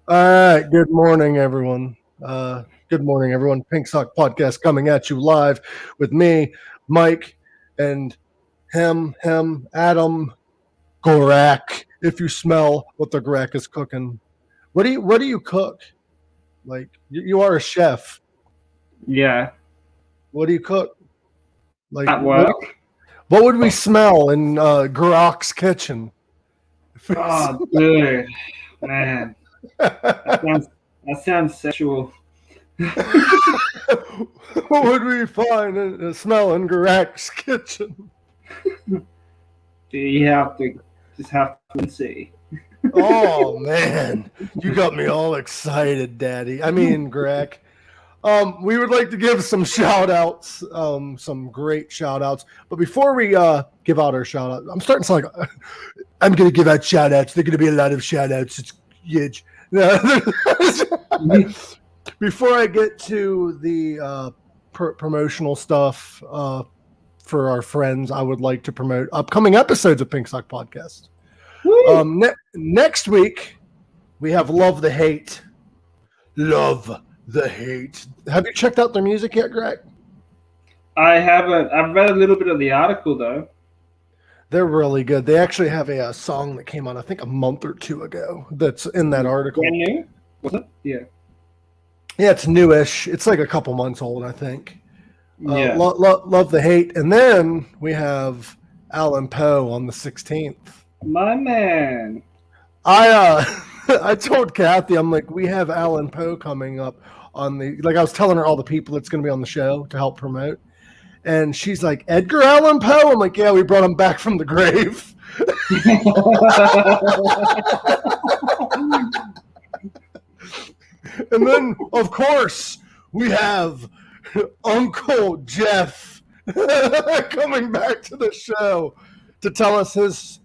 All right. Good morning, everyone. Good morning, everyone. Pink Sock Podcast coming at you live with me, Mike, and Adam Gorak. If you smell what the Gorak is cooking, what do you cook? Like you are a chef. Yeah, What do you cook? Like at work. what would we smell in Gorak's kitchen? Oh, dude, man, that sounds that sounds sexual. What would we find in a smell in Gorak's kitchen? You have to have to see. Oh man, you got me all excited, Daddy. I mean, Greg. We would like to give some shout outs, some great shout outs. But before we give out our shout out, I'm starting to sound like I'm going to give out shout outs. There are going to be a lot of shout outs. It's huge. Before I get to the promotional stuff for our friends, I would like to promote upcoming episodes of Pink Sock Podcast. Next week, we have Love the Hate. Love the Hate. Have you checked out their music yet, Greg? I haven't. I've read a little bit of the article though. They're really good. They actually have a song that came out, I think, a month or two ago that's in that article. Brand new? Was it? Yeah. Yeah, it's newish. It's like a couple months old, I think. Yeah. Love the Hate. And then we have Alan Poe on the 16th. My man. I told Kathy, I'm like, we have Alan Poe coming up on the, like I was telling her all the people that's going to be on the show to help promote. And she's like, Edgar Allan Poe? I'm like, yeah, we brought him back from the grave. And then, of course, we have Uncle Jeff coming back to the show to tell us his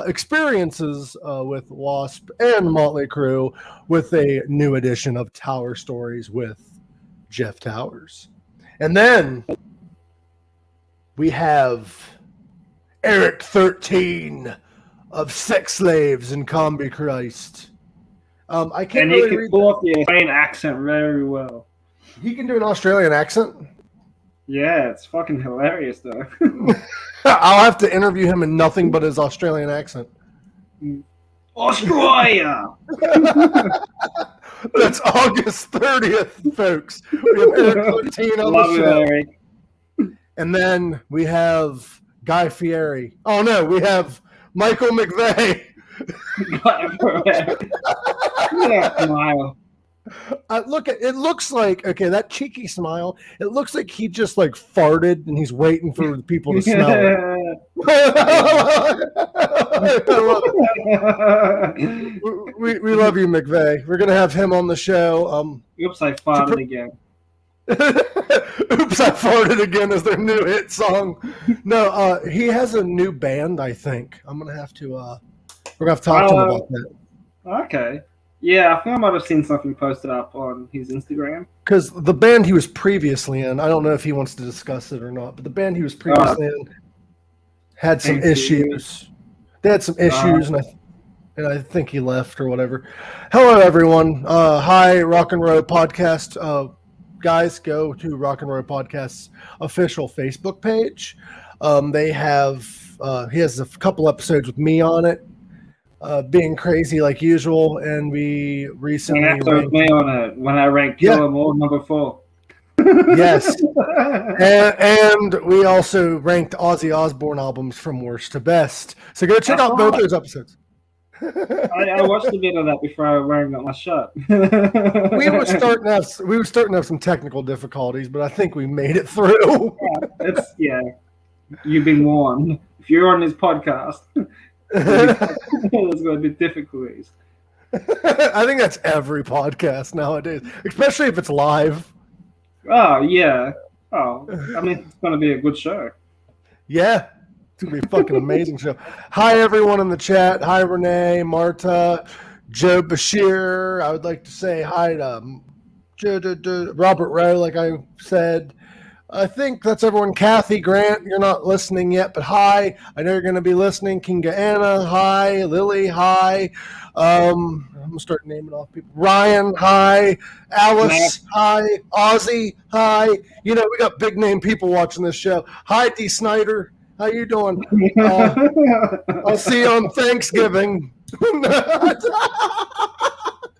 experiences with Wasp and Motley Crue with a new edition of Tower Stories with Jeff Towers. And then we have Eric 13 of Sex Slaves and Combi Christ. I can't And really he can pull off the Australian accent very well. He can do an Australian accent? Yeah, it's fucking hilarious though. I'll have to interview him in nothing but his Australian accent. Australia! That's August 30th, folks. We have Eric 13 on Love the you, show. Eric. And then we have Guy Fieri. Oh, no, we have Michael McVeigh. Yeah, smile. It looks like, okay, that cheeky smile, it looks like he just like farted and he's waiting for the people to smell it. we love you, McVeigh. We're going to have him on the show. Oops, I farted again. Oops, I farted again is their new hit song. No, he has a new band, I think. I'm going to have to, we're going to have to talk to him about that. Okay. Yeah, I think I might have seen something posted up on his Instagram. Because the band he was previously in, I don't know if he wants to discuss it or not, but the band he was previously in had some issues. They had some issues, and I think he left or whatever. Hello, everyone. Hi, Rock and Roll Podcast. Guys, go to Rock and Roll Podcast's official Facebook page. They have, he has a couple episodes with me on it. Being crazy like usual, and we recently ranked me on it when I ranked Kill 'Em All number 4. Yes, and we also ranked Ozzy Osbourne albums from worst to best. So go check out both those episodes. I watched a bit of that before I rang up my shirt. we were starting to have some technical difficulties, but I think we made it through. You've been warned. If you're on this podcast. There's going to be difficulties. I think that's every podcast nowadays, especially if it's live. Oh, yeah. Oh, I mean, it's going to be a good show. Yeah. It's going to be a fucking amazing show. Hi, everyone in the chat. Hi, Renee, Marta, Joe Bashir. I would like to say hi to Robert Rowe, like I said. I think that's everyone. Kathy Grant, you're not listening yet, but hi. I know you're going to be listening. Kinga Anna, hi. Lily, hi. I'm going to start naming off people. Ryan, hi. Alice, hi. Ozzy, hi. You know, we got big name people watching this show. Hi, D. Snyder. How you doing? I'll see you on Thanksgiving.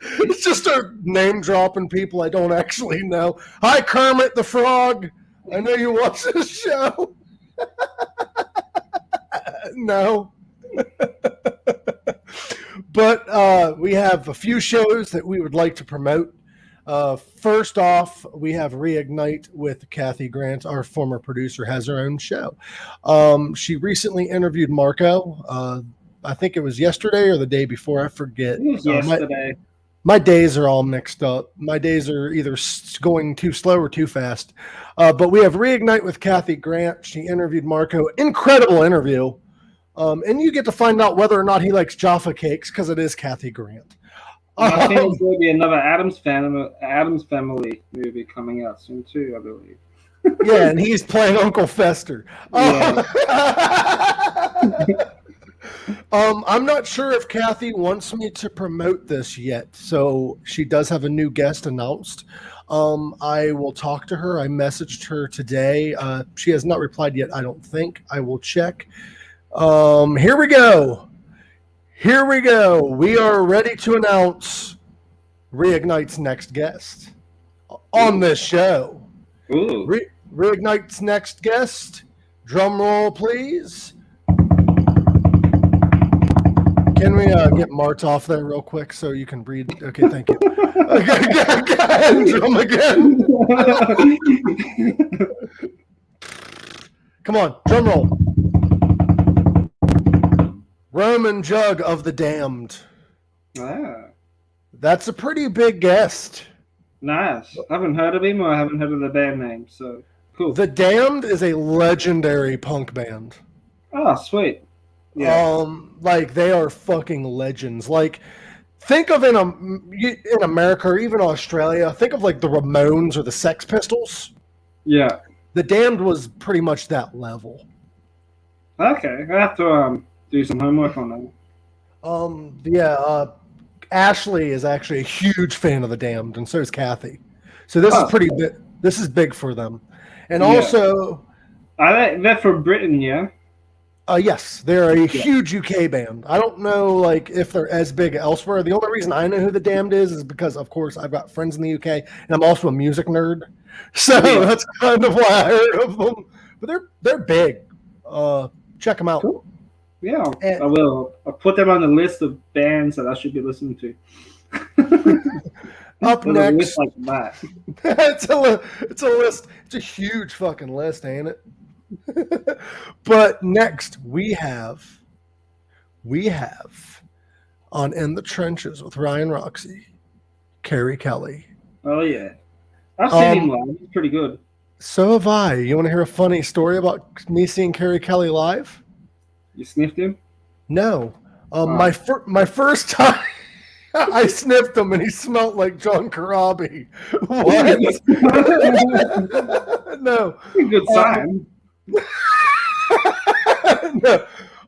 It's just a name dropping people I don't actually know. Hi, Kermit the Frog. I know you watch this show. No. But we have a few shows that we would like to promote. First off, we have Reignite with Kathy Grant. Our former producer has her own show. She recently interviewed Marco. I think it was yesterday or the day before. I forget. It was yesterday. My days are all mixed up. My days are either going too slow or too fast. But we have Reignite with Kathy Grant. She interviewed Marco. Incredible interview. And you get to find out whether or not he likes Jaffa cakes because it is Kathy Grant. I think there's going to be another Addams Family movie coming out soon too, I believe. Yeah, and he's playing Uncle Fester. Yeah. I'm not sure if Kathy wants me to promote this yet, so she does have a new guest announced. I will talk to her. I messaged her today. She has not replied yet, I don't think. I will check. Here we go. We are ready to announce Reignite's next guest on this show. Reignite's next guest. Drum roll, please. Can we get Mart off there real quick so you can breathe? Okay, thank you. Okay, go ahead, drum again. Come on, drum roll. Roman Jug of the Damned. That's a pretty big guest. Nice. I haven't heard of him or I haven't heard of the band name, so cool. The Damned is a legendary punk band. Oh, sweet. Yeah. Like they are fucking legends. Like, think of in America or even Australia, think of like the Ramones or the Sex Pistols. Yeah. The Damned was pretty much that level. Okay, I have to do some homework on that. Ashley is actually a huge fan of the Damned, and so is Kathy. So this is pretty big. This is big for them, and also, they're from Britain, yeah. Yes, they're a huge UK band. I don't know, like, if they're as big elsewhere. The only reason I know who the Damned is because, of course, I've got friends in the UK, and I'm also a music nerd, so that's kind of why I heard of them. But they're big. Check them out. Cool. Yeah, I will. I'll put them on the list of bands that I should be listening to. Up next, like that. it's a list. It's a huge fucking list, ain't it? But next we have on In the Trenches with Ryan Roxy, Carrie Kelly. Oh yeah, I've seen him live. He's pretty good. So have I. You want to hear a funny story about me seeing Carrie Kelly live? You sniffed him? No. My first time I sniffed him and he smelled like John Corabi. What? No. Good sign.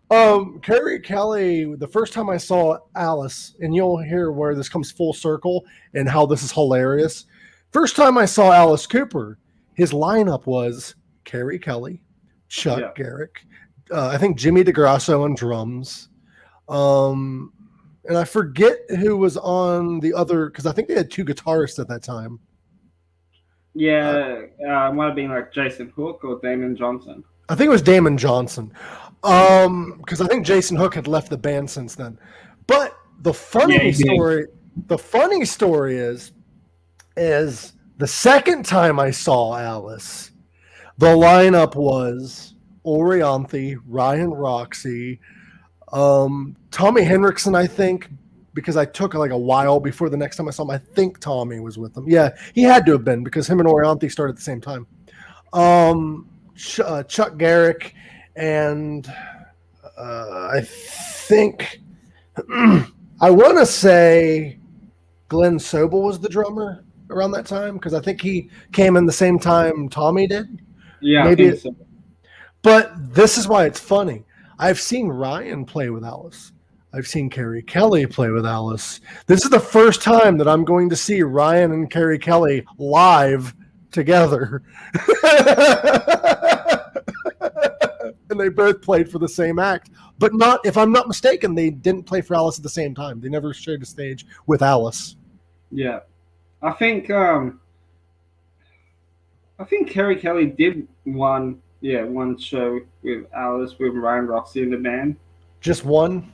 No. Carrie Kelly, the first time I saw Alice, and you'll hear where this comes full circle and how this is hilarious. First time I saw Alice Cooper, his lineup was Carrie Kelly, Chuck Garrick, I think Jimmy DeGrasso on drums. And I forget who was on the other, because I think they had two guitarists at that time. Yeah, it might have been like Jason Hook or Damon Johnson. I think it was Damon Johnson. Because I think Jason Hook had left the band since then. But the funny story is the second time I saw Alice, the lineup was Orianthi, Ryan Roxy, Tommy Henriksen, I think, because I took like a while before the next time I saw him. I think Tommy was with them. Yeah, he had to have been because him and Orianthi started at the same time. Chuck Garrick, and I think I want to say Glenn Sobel was the drummer around that time because I think he came in the same time Tommy did. Yeah, Maybe, I think so. but this is why it's funny. I've seen Ryan play with Alice. I've seen Carrie Kelly play with Alice. This is the first time that I'm going to see Ryan and Carrie Kelly live together. And they both played for the same act. But not, if I'm not mistaken, they didn't play for Alice at the same time. They never shared a stage with Alice. Yeah, I think Carrie Kelly did one show with Alice with Ryan Roxy in the band. Just one?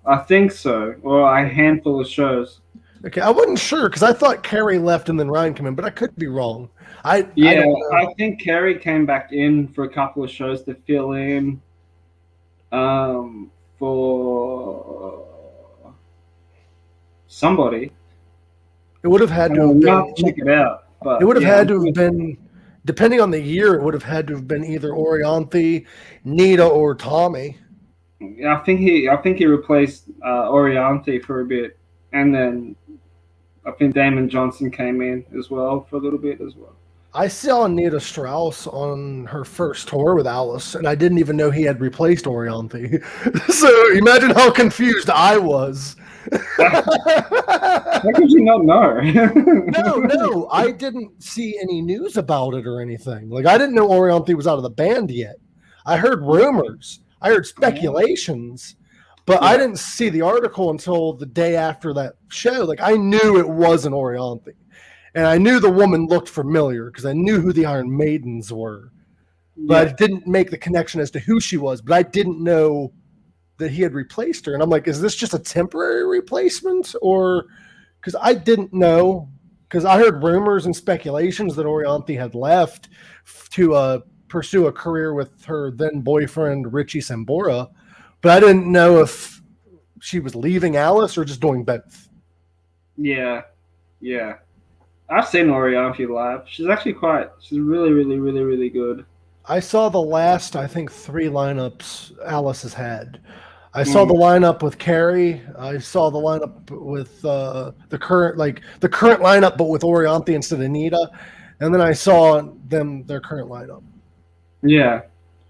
I think so, or a handful of shows. Okay, I wasn't sure because I thought Carrie left and then Ryan came in, but I could be wrong. I don't know. I think Carrie came back in for a couple of shows to fill in for somebody. It would have had to have We'll have been. to check it out. But It would have had to have been, depending on the year, it would have had to have been either Orianthi, Nita, or Tommy. I think he replaced Orianthi for a bit, and then I think Damon Johnson came in as well for a little bit as well. I saw Nita Strauss on her first tour with Alice, and I didn't even know he had replaced Orianthi. So imagine how confused I was. How could you not know? No, I didn't see any news about it or anything. Like, I didn't know Orianthi was out of the band yet. I heard rumors. I heard speculations, but I didn't see the article until the day after that show. Like, I knew it wasn't Orianthi. And I knew the woman looked familiar because I knew who the Iron Maidens were. But I didn't make the connection as to who she was. But I didn't know that he had replaced her. And I'm like, is this just a temporary replacement? Or because I didn't know, because I heard rumors and speculations that Orianthi had left to pursue a career with her then boyfriend, Richie Sambora. But I didn't know if she was leaving Alice or just doing both. Yeah. I've seen Orianthi live. She's really, really, really, really good. I saw the last, I think, 3 lineups Alice has had. I saw the lineup with Carrie. I saw the lineup with the current lineup, but with Orianthi instead of Nita. And then I saw their current lineup. Yeah,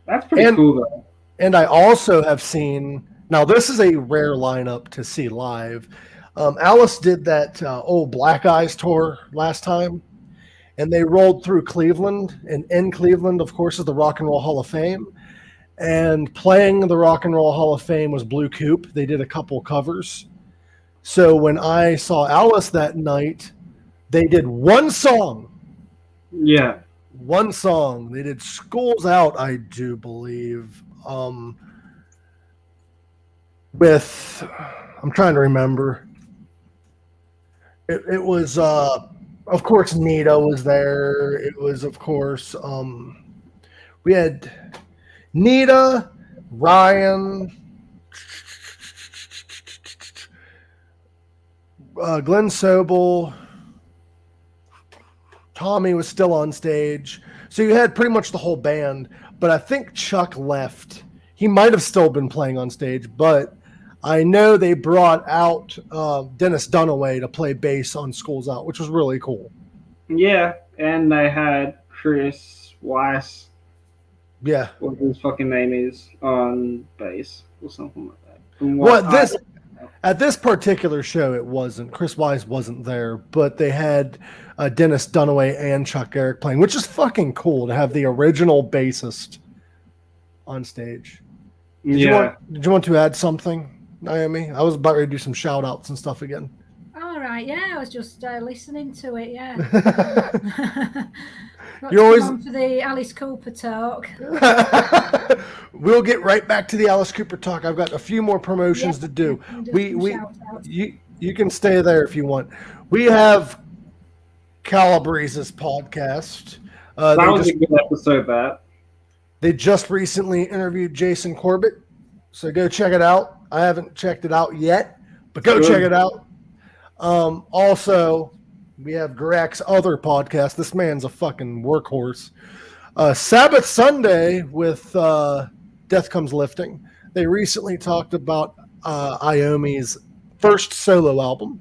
that's pretty cool though. And I also have seen, now this is a rare lineup to see live. Alice did that old Black Eyes tour last time, and they rolled through Cleveland. And in Cleveland, of course, is the Rock and Roll Hall of Fame. And playing the Rock and Roll Hall of Fame was Blue Coupe. They did a couple covers. So when I saw Alice that night, they did one song. Yeah. One song. They did School's Out, I do believe. With, I'm trying to remember. It was, of course, Nita was there. It was, of course, we had Nita, Ryan, Glenn Sobel, Tommy was still on stage. So you had pretty much the whole band, but I think Chuck left. He might have still been playing on stage, but I know they brought out Dennis Dunaway to play bass on School's Out, which was really cool. Yeah, and they had Chris Weiss. Yeah. What his fucking name is on bass or something like that. At this particular show, it wasn't. Chris Weiss wasn't there, but they had Dennis Dunaway and Chuck Garrick playing, which is fucking cool to have the original bassist on stage. Did you want to add something, Naomi? I was about ready to do some shout outs and stuff again. All right, yeah, I was just listening to it, yeah. You're always on for the Alice Cooper talk. We'll get right back to the Alice Cooper talk. I've got a few more promotions to do. You can stay there if you want. We have Calabrese's podcast. That was a good episode, that. They just recently interviewed Jason Corbett, so go check it out. I haven't checked it out yet, but go check it out. Also, we have Garak's other podcast. This man's a fucking workhorse. Sabbath Sunday with Death Comes Lifting. They recently talked about Iommi's first solo album.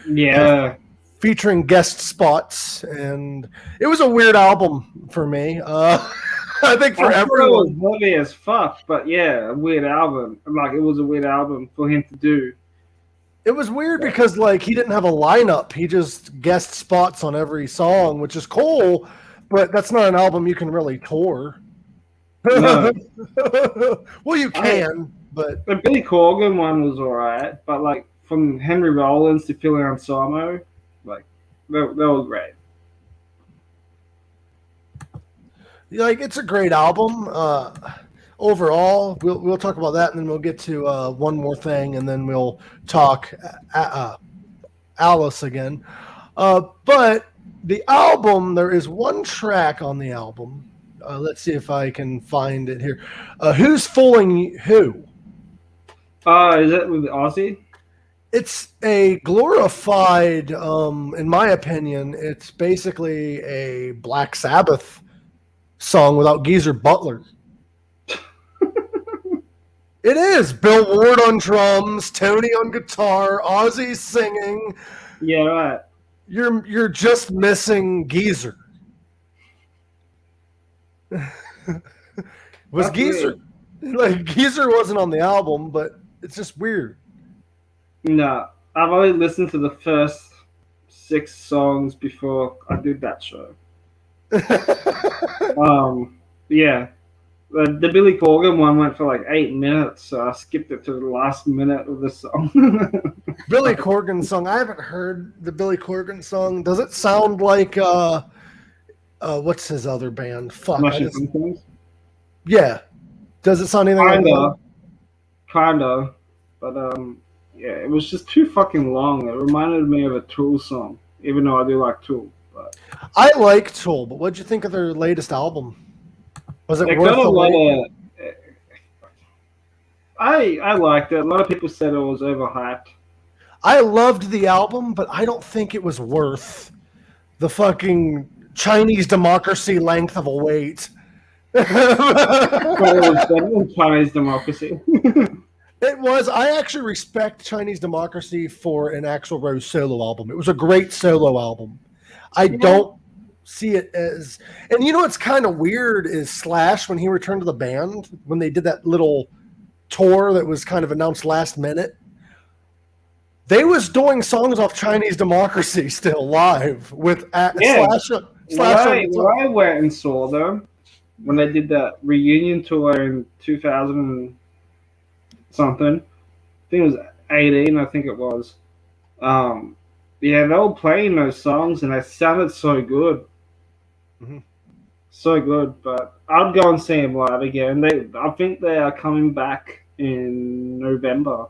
Yeah. featuring guest spots, and it was a weird album for me. I think for I thought it everyone. was heavy as fuck, but yeah, a weird album. Like it was a weird album for him to do. It was weird because like he didn't have a lineup. He just guest spots on every song, which is cool, but that's not an album you can really tour. No. Well, you can, but The Billy Corgan one was alright, but like from Henry Rollins to Phil Anselmo, like they were great. like it's a great album. Overall, we'll talk about that, and then we'll get to one more thing, and then we'll talk Alice again. But the album, there is one track on the album. Let's see if I can find it here. Who's Fooling Who? Is it with Ozzy? It's a glorified, in my opinion, it's basically a Black Sabbath song without Geezer Butler. It is Bill Ward on drums, Tony on guitar, Ozzy singing. Yeah, right. You're just missing Geezer. Was That's Geezer like Geezer wasn't on the album, but it's just weird. No, I've only listened to the first 6 songs before I did that show. Yeah. The Billy Corgan one went for like 8 minutes, so I skipped it to the last minute of the song. Billy Corgan song. I haven't heard the Billy Corgan song. Does it sound like what's his other band? Fuck. Smashing Pumpkins? Yeah. Does it sound anything like that? Kinda. But yeah, it was just too fucking long. It reminded me of a Tool song, even though I do like Tool. But I like Tool, but what'd you think of their latest album? Was it they worth got a the lot wait? of. I liked it. A lot of people said it was overhyped. I loved the album, but I don't think it was worth the fucking Chinese democracy length of a wait. But it was better than Chinese democracy. It was. I actually respect Chinese democracy for an actual Rose solo album. It was a great solo album. I don't see it as, and you know what's kind of weird is Slash, when he returned to the band, when they did that little tour that was kind of announced last minute, they was doing songs off Chinese democracy still live with Slash. I went and saw them when they did that reunion tour in 2000 and something. I think it was 18. I think it was. Yeah, they were playing those songs and they sounded so good. Mm-hmm. So good, but I'd go and see them live again. I think they are coming back in November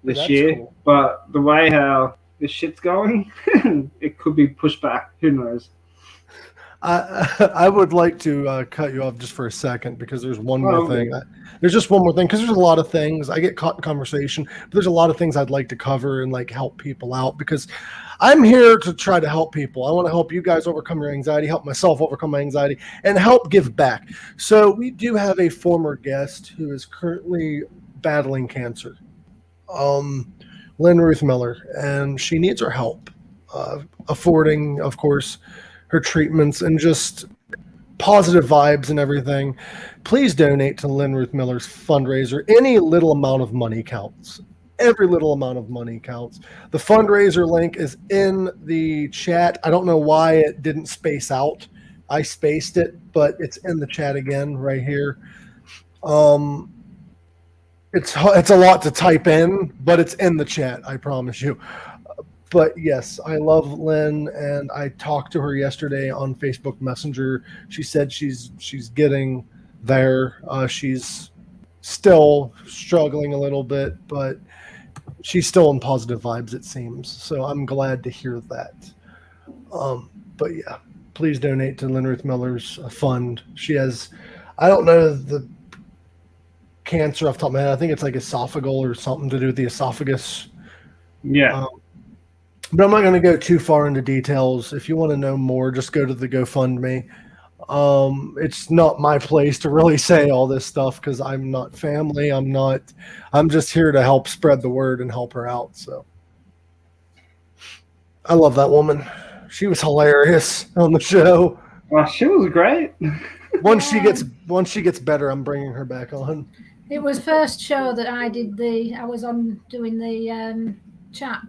this year. Cool. But the way how this shit's going, it could be pushed back. Who knows? I would like to cut you off just for a second because there's one more thing. There's just one more thing because there's a lot of things. I get caught in conversation, but there's a lot of things I'd like to cover and like help people out because I'm here to try to help people. I want to help you guys overcome your anxiety, help myself overcome my anxiety, and help give back. So we do have a former guest who is currently battling cancer, Lynn Ruth Miller, and she needs our help, affording, of course, her treatments and just positive vibes and everything. Please donate to Lynn Ruth Miller's fundraiser. Any little amount of money counts. Every little amount of money counts. The fundraiser link is in the chat. I don't know why it didn't space out. I spaced it, but it's in the chat again right here. It's a lot to type in, but it's in the chat, I promise you. But yes, I love Lynn, and I talked to her yesterday on Facebook Messenger. She said she's getting there. She's still struggling a little bit, but she's still in positive vibes, it seems. So I'm glad to hear that. But yeah, please donate to Lynn Ruth Miller's fund. She has, I don't know the cancer off the top of my head. I think it's like esophageal or something to do with the esophagus. Yeah. But I'm not going to go too far into details. If you want to know more, just go to the GoFundMe. It's not my place to really say all this stuff because I'm not family. I'm just here to help spread the word and help her out. So I love that woman. She was hilarious on the show. Oh, she was great. Once she gets better, I'm bringing her back on. It was first show that I was on doing the chat.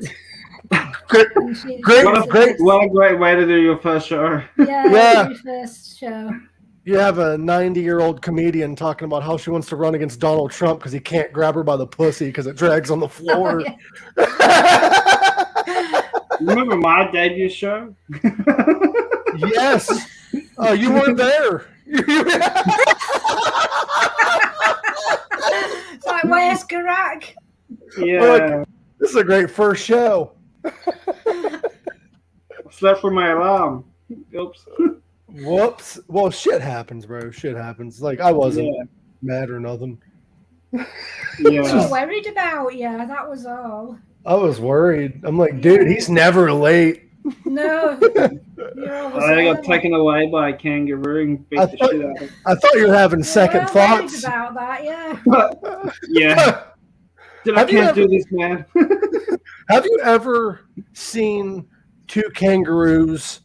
Great. What a great way to do your first show. Yeah. Very first show. You have a 90-year-old comedian talking about how she wants to run against Donald Trump because he can't grab her by the pussy because it drags on the floor. Remember my debut show? Yes. Oh, you weren't there. It's like, where's Garak? Yeah. Look, this is a great first show. Slept for my alarm. Oops. Whoops. Well, shit happens, bro. Shit happens. Like, I wasn't mad or nothing. Yeah. I was worried about you. That was all. I was worried. I'm like, dude, he's never late. No. You're always I got early. taken away by a kangaroo and beat the shit out of him. I thought you were having second We're thoughts. worried about that, yeah. Yeah. I can't do this, man. Have you ever seen two kangaroos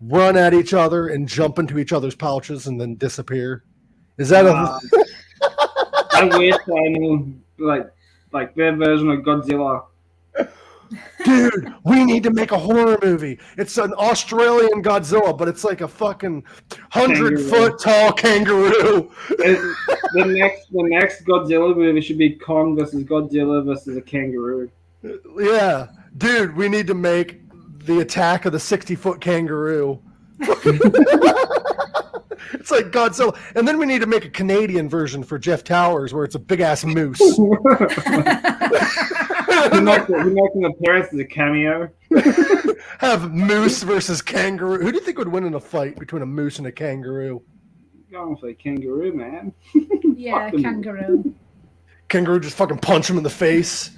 run at each other and jump into each other's pouches and then disappear? Is that I wish I knew like their version of Godzilla. Dude, we need to make a horror movie. It's an Australian Godzilla, but it's like a fucking 100-foot tall kangaroo. The next Godzilla movie should be Kong versus Godzilla versus a kangaroo. Yeah. Dude, we need to make the attack of the 60-foot kangaroo. It's like Godzilla. And then we need to make a Canadian version for Jeff Towers where it's a big-ass moose. He makes an appearance as a cameo. Have moose versus kangaroo. Who do you think would win in a fight between a moose and a kangaroo? Going for a kangaroo, man. Yeah, kangaroo. Kangaroo just fucking punch him in the face.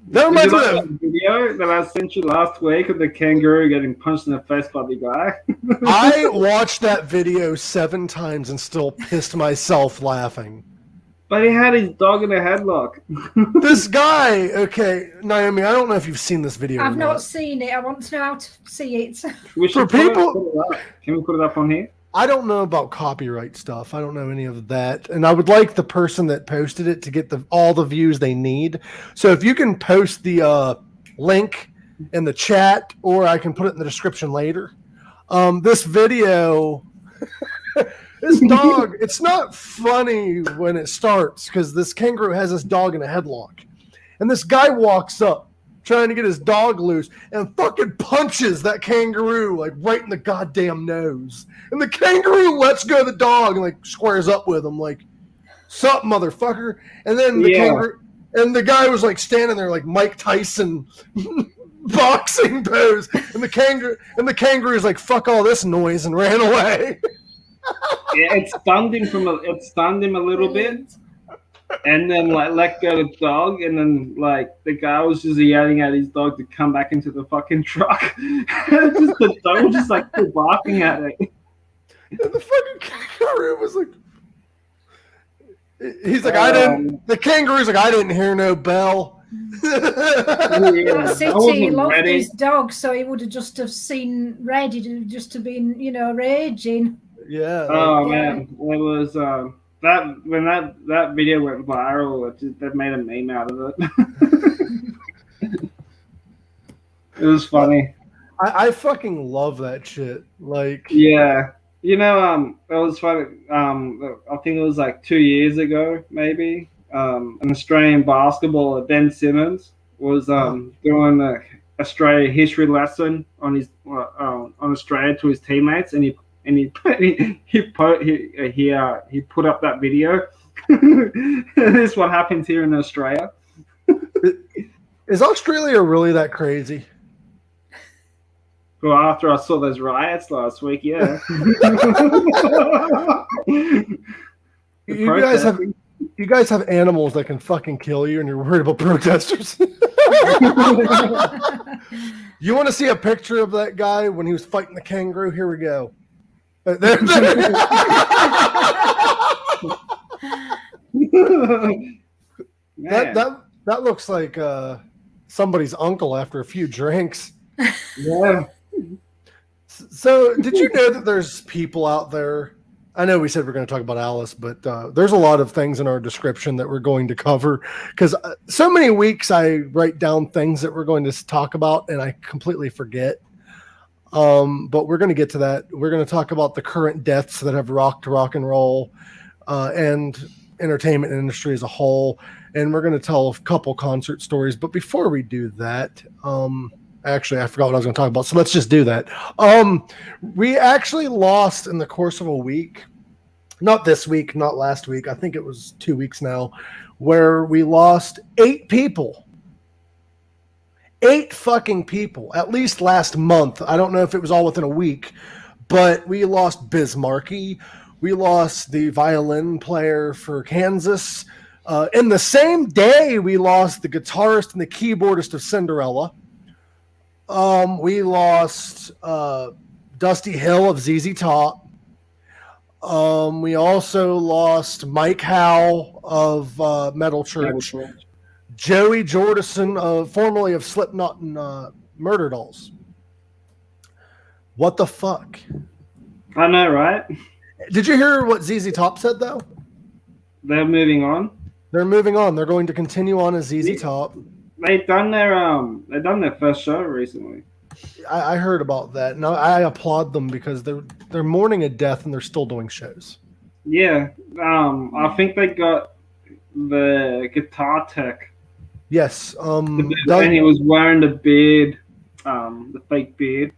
That reminds me of that video that I sent you last week of the kangaroo getting punched in the face by the guy. I watched that video 7 times and still pissed myself laughing. But he had his dog in a headlock. This guy, okay, Naomi, I don't know if you've seen this video. I've not seen it. I want to know how to see it. We should For people- put it up. Can we put it up on here? I don't know about copyright stuff. I don't know any of that. And I would like the person that posted it to get all the views they need. So if you can post the link in the chat, or I can put it in the description later. This video, this dog, it's not funny when it starts because this kangaroo has this dog in a headlock. And this guy walks up trying to get his dog loose and fucking punches that kangaroo like right in the goddamn nose. And the kangaroo lets go of the dog and like squares up with him like, sup, motherfucker. And then the kangaroo, and the guy was like standing there like Mike Tyson boxing pose. And the kangaroo is like, fuck all this noise, and ran away. Yeah, it stunned him a little bit. And then like let go of the dog, and then like the guy was just yelling at his dog to come back into the fucking truck. The dog was just like barking at it. And the fucking kangaroo was like, he's like, the kangaroo's like, I didn't hear no bell. That city loved his dog, so he would have just have seen red. He'd have just have been, raging. Yeah. Oh man, it was when that video went viral, that made a meme out of it. It was funny. I fucking love that shit. Like, yeah, it was funny. I think it was like 2 years ago, maybe. An Australian basketballer, Ben Simmons, was doing a Australia history lesson on Australia to his teammates, and he put up that video. This is what happens here in Australia. Is Australia really that crazy? Well, after I saw those riots last week, yeah. You guys have animals that can fucking kill you, and you're worried about protesters. You want to see a picture of that guy when he was fighting the kangaroo? Here we go. That looks like somebody's uncle after a few drinks. Yeah. So, did you know that there's people out there? I know we said we're going to talk about Alice, but there's a lot of things in our description that we're going to cover because so many weeks I write down things that we're going to talk about and I completely forget. But we're going to get to that. We're going to talk about the current deaths that have rocked rock and roll and entertainment industry as a whole. And we're going to tell a couple concert stories. But before we do that, actually, I forgot what I was going to talk about. So let's just do that. We actually lost in the course of a week, not this week, not last week. I think it was 2 weeks now, where we lost 8 people. 8 fucking people, at least last month. I don't know if it was all within a week, but we lost Biz Markie. We lost the violin player for Kansas. In the same day, we lost the guitarist and the keyboardist of Cinderella. We lost Dusty Hill of ZZ Top. We also lost Mike Howe of Metal Church. Joey Jordison, formerly of Slipknot and Murder Dolls. What the fuck? I know, right? Did you hear what ZZ Top said, though? They're moving on. They're moving on. They're going to continue on as ZZ Top. They've done their first show recently. I heard about that. And I applaud them because they're mourning a death and they're still doing shows. Yeah. I think they got the guitar tech. Yes. And he was wearing the beard, the fake beard.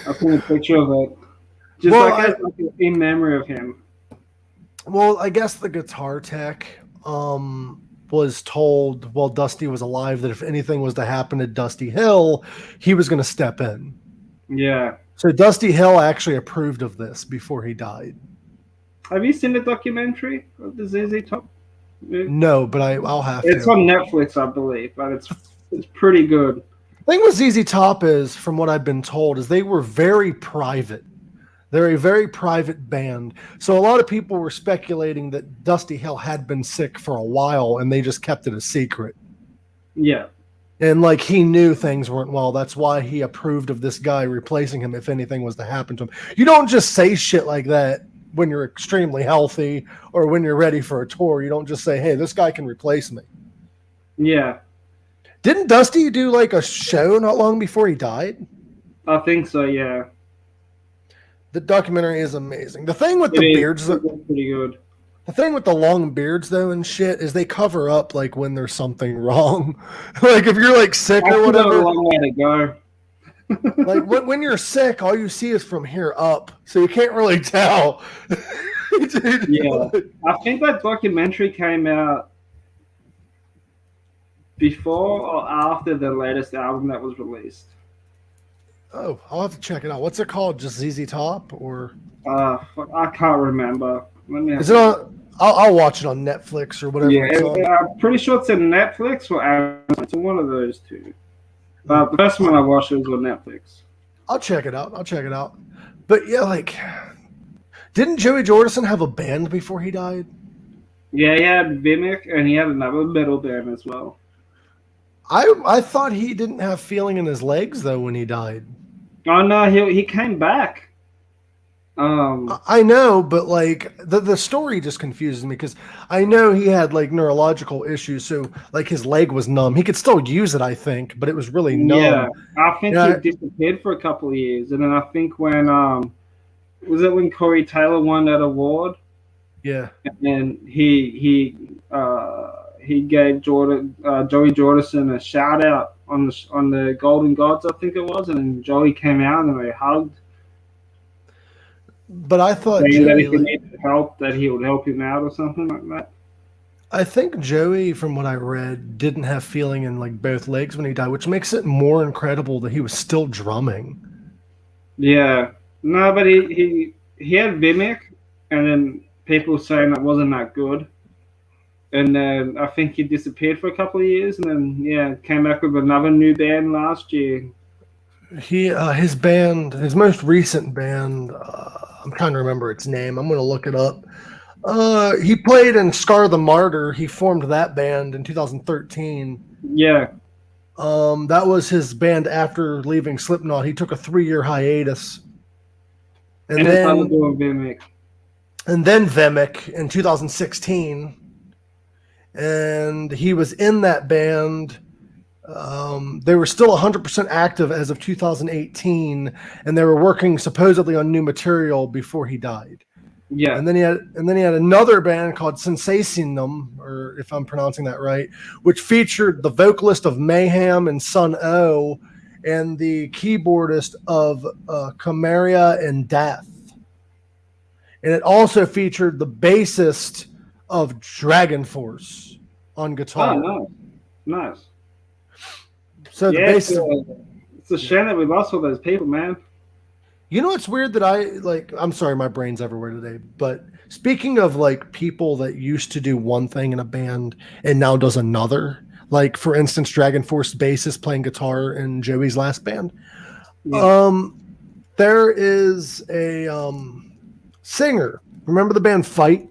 I put a picture of it. Just like in memory of him. Well, I guess the guitar tech was told while Dusty was alive that if anything was to happen to Dusty Hill, he was going to step in. Yeah. So Dusty Hill actually approved of this before he died. Have you seen the documentary of the ZZ Top? No, but I'll have to. It's on Netflix, I believe, but it's pretty good. The thing with ZZ Top is, from what I've been told, is they were very private. They're a very private band. So a lot of people were speculating that Dusty Hill had been sick for a while and they just kept it a secret. Yeah. And like he knew things weren't well. That's why he approved of this guy replacing him if anything was to happen to him. You don't just say shit like that when you're extremely healthy or when you're ready for a tour. You don't just say, hey, this guy can replace me. Yeah. Didn't Dusty do like a show not long before he died? I think so, yeah. The documentary is amazing. The thing with the beards, pretty good. The thing with the long beards though and shit is they cover up like when there's something wrong. Like if you're like sick or whatever. A long way to go. Like when you're sick, all you see is from here up, so you can't really tell. Dude, yeah, I think that documentary came out before or after the latest album that was released. Oh, I'll have to check it out. What's it called? Just ZZ Top or? I can't remember. Is it on? I'll watch it on Netflix or whatever. Yeah, I'm pretty sure it's on Netflix or Amazon. It's one of those two. But the first one I watched was on Netflix. I'll check it out. But yeah, like, didn't Joey Jordison have a band before he died? Yeah, he had Vimic and he had another metal band as well. I thought he didn't have feeling in his legs though when he died. Oh no, he came back. I know, but like the story just confuses me because I know he had like neurological issues, so like his leg was numb. He could still use it, I think, but it was really numb. Yeah, I think he disappeared for a couple of years, and then I think when was it when Corey Taylor won that award? Yeah, and he gave Joey Jordison a shout out on the Golden Gods, I think it was, and then Joey came out and they hugged. But I thought Joey, that if he needed help, that he would help him out or something like that. I think Joey, from what I read, didn't have feeling in like both legs when he died, which makes it more incredible that he was still drumming. Yeah, no, but he had Vimic, and then people were saying that wasn't that good, and then I think he disappeared for a couple of years, and then came back with another new band last year. His band, his most recent band. I'm trying to remember its name. I'm going to look it up. He played in Scar the Martyr. He formed that band in 2013. Yeah. That was his band after leaving Slipknot. He took a 3-year hiatus. And then doing Vimic. And then Vemic in 2016. And he was in that band. They were still 100% active as of 2018, and they were working supposedly on new material before he died. Yeah. And then he had another band called Sensationum, or if I'm pronouncing that right, which featured the vocalist of Mayhem and Sun O, and the keyboardist of Chimaria and Death. And it also featured the bassist of Dragon Force on guitar. Oh, nice. So the bassist. It's a shame that we lost all those people, man. You know what's weird that I'm sorry, my brain's everywhere today, but speaking of like people that used to do one thing in a band and now does another, like for instance, Dragon Force bassist playing guitar in Joey's last band. Yeah. There is a singer. Remember the band Fight?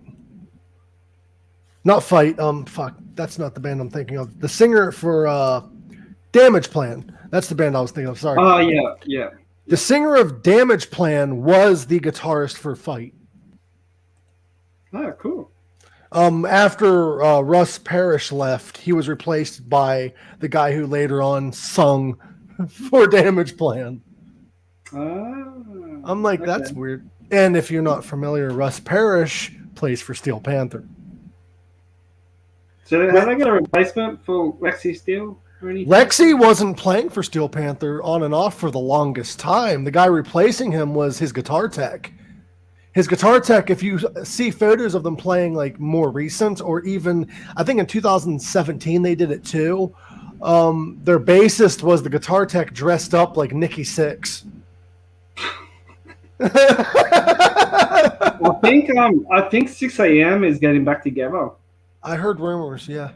Not Fight. Fuck, that's not the band I'm thinking of. The singer for Damage Plan. That's the band I was thinking of. Sorry. Oh yeah. The singer of Damage Plan was the guitarist for Fight. Oh, cool. After Russ Parrish left, he was replaced by the guy who later on sung for Damage Plan. I'm like, okay. That's weird. And if you're not familiar, Russ Parrish plays for Steel Panther. So have they got a replacement for Lexi Steel? Lexi wasn't playing for Steel Panther on and off for the longest time. The guy replacing him was his guitar tech. His guitar tech, if you see photos of them playing like more recent, or even I think in 2017 they did it too. Their bassist was the guitar tech dressed up like Nikki Sixx. I think 6 a.m. is getting back together. I heard rumors, yeah.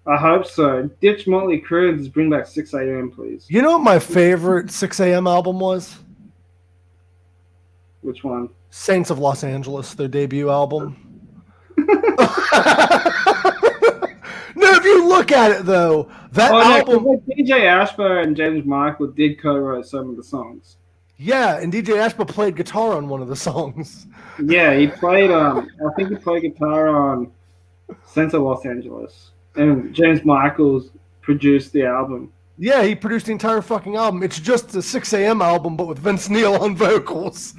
I hope so. Ditch Motley Crue and just bring back 6 a.m., please. You know what my favorite 6 a.m. album was? Which one? Saints of Los Angeles, their debut album. No, if you look at it, though, that album... Like DJ Ashba and James Michael did co-write some of the songs. Yeah, and DJ Ashba played guitar on one of the songs. Yeah, he played... I think he played guitar on Saints of Los Angeles. And James Michaels produced the album. Yeah, he produced the entire fucking album. It's just a 6 a.m. album, but with Vince Neil on vocals.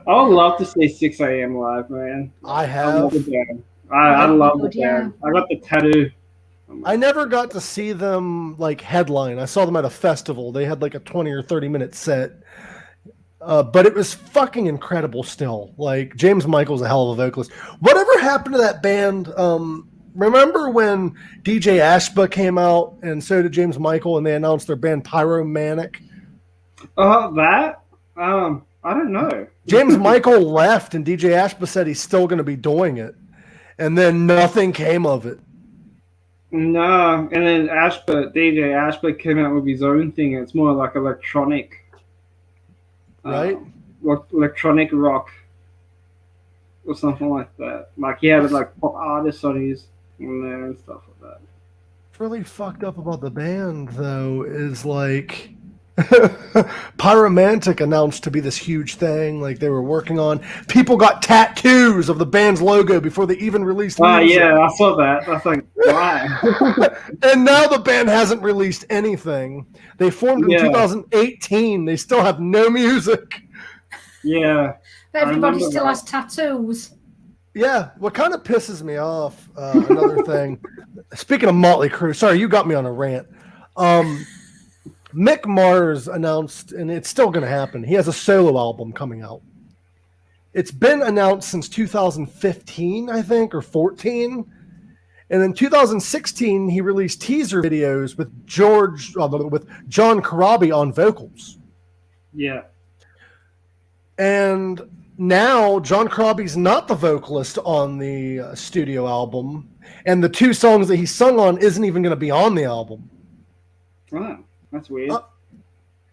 I would love to see 6 a.m. live, man. I have. I love the band. I love the band. I got the tattoo. I never got to see them like headline. I saw them at a festival. They had like a 20 or 30 minute set. But it was fucking incredible still. Like, James Michael's a hell of a vocalist. Whatever happened to that band? Remember when DJ Ashba came out and so did James Michael and they announced their band Pyromanic? That? I don't know. James Michael left and DJ Ashba said he's still going to be doing it. And then nothing came of it. No. And then DJ Ashba came out with his own thing. It's more like electronic. Right? Electronic rock or something like that. Like he had like pop artists on there and stuff like that. What's really fucked up about the band though is like Pyromantic announced to be this huge thing like they were working on. People got tattoos of the band's logo before they even released music. Yeah, I saw that. I was like, why? And now the band hasn't released anything. They formed in 2018. They still have no music. Yeah. Everybody still has tattoos. Yeah. What kind of pisses me off, another thing, speaking of Motley Crue, sorry, you got me on a rant. Mick Mars announced, and it's still going to happen, he has a solo album coming out. It's been announced since 2015, I think, or 14. And in 2016, he released teaser videos with John Corabi on vocals. Yeah. And now John Corabi's not the vocalist on the studio album, and the 2 songs that he sung on isn't even going to be on the album. Oh, that's weird.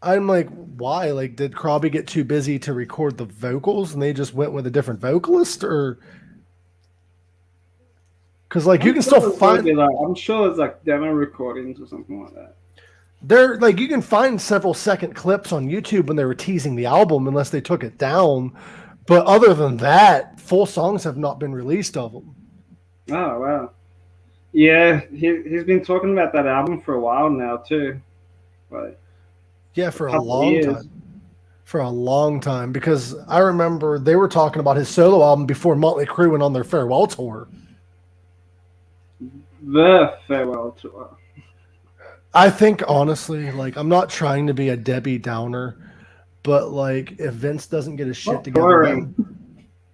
I'm like, why? Like, did Corabi get too busy to record the vocals and they just went with a different vocalist? Or Because like you can still find. I'm sure it's like demo recordings or something like that. They're like you can find several second clips on YouTube when they were teasing the album, unless they took it down. But other than that, full songs have not been released of them. Oh wow, yeah, he's been talking about that album for a while now too. Like, yeah, for a long time. For a long time, because I remember they were talking about his solo album before Motley Crue went on their farewell tour. The farewell tour. I think honestly, like I'm not trying to be a Debbie Downer, but like if Vince doesn't get his shit together,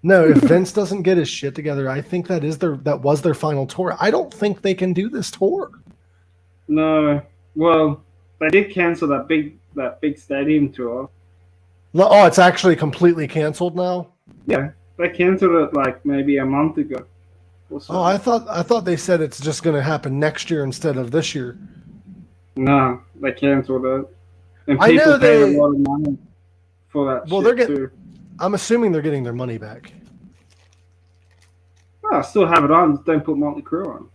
if Vince doesn't get his shit together, I think that was their final tour. I don't think they can do this tour. No, well, they did cancel that big stadium tour. Oh, it's actually completely canceled now? Yeah, they canceled it like maybe a month ago. Oh, I thought they said it's just going to happen next year instead of this year. No, they canceled it, and people paid a lot of money for that. Well, too. I'm assuming they're getting their money back. Oh, I still have it on. Just don't put Motley Crue on.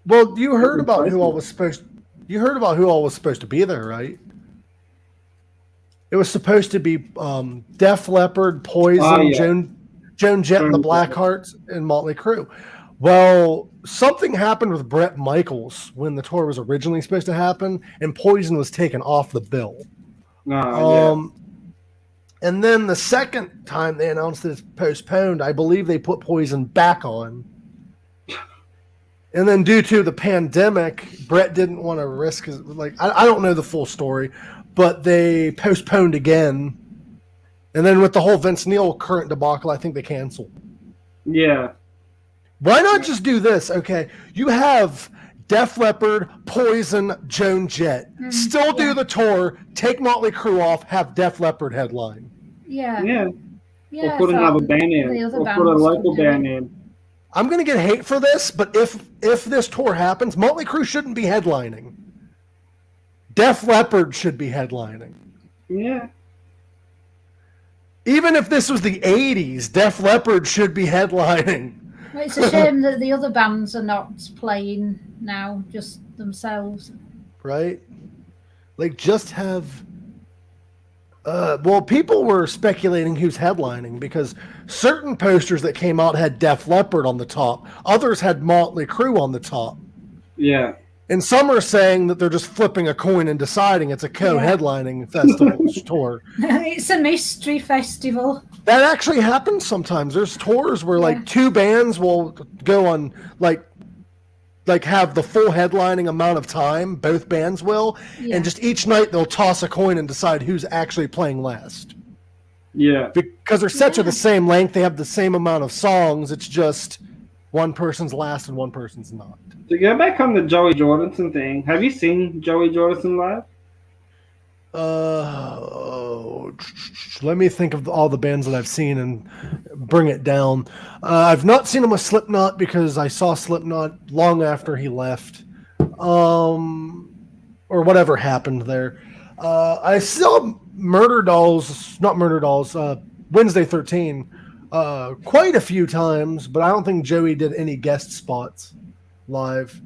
Well, you heard about who all was supposed to be there, right? It was supposed to be Def Leppard, Poison, Joan Jett and the Blackhearts, and Motley Crue. Well, something happened with Bret Michaels when the tour was originally supposed to happen, and Poison was taken off the bill. And then the second time they announced that it's postponed, I believe they put Poison back on. And then due to the pandemic, Bret didn't want to risk his, I don't know the full story, but they postponed again. And then with the whole Vince Neil current debacle, I think they canceled. Yeah. Why not just do this? Okay, you have Def Leppard, Poison, Joan Jett. Still do the tour, take Motley Crue off, have Def Leppard headline. Yeah. Or put another band in. Or put a local band in. I'm going to get hate for this, but if this tour happens, Motley Crue shouldn't be headlining. Def Leppard should be headlining. Yeah. Even if this was the 80s, Def Leppard should be headlining. It's a shame that the other bands are not playing now, just themselves. Right? Like, just have... well, people were speculating who's headlining because certain posters that came out had Def Leppard on the top. Others had Motley Crue on the top. Yeah. And some are saying that they're just flipping a coin and deciding it's a co-headlining festival tour. It's a mystery festival. That actually happens sometimes. There's tours where like two bands will go on like have the full headlining amount of time. Both bands will, and just each night they'll toss a coin and decide who's actually playing last. Yeah, because their sets are the same length. They have the same amount of songs. It's just one person's last and one person's not. To go back on the Joey Jordison thing, have you seen Joey Jordison live? Let me think of all the bands that I've seen and bring it down. I've not seen him with Slipknot because I saw Slipknot long after he left, or whatever happened there. I saw Wednesday 13, quite a few times, but I don't think Joey did any guest spots live.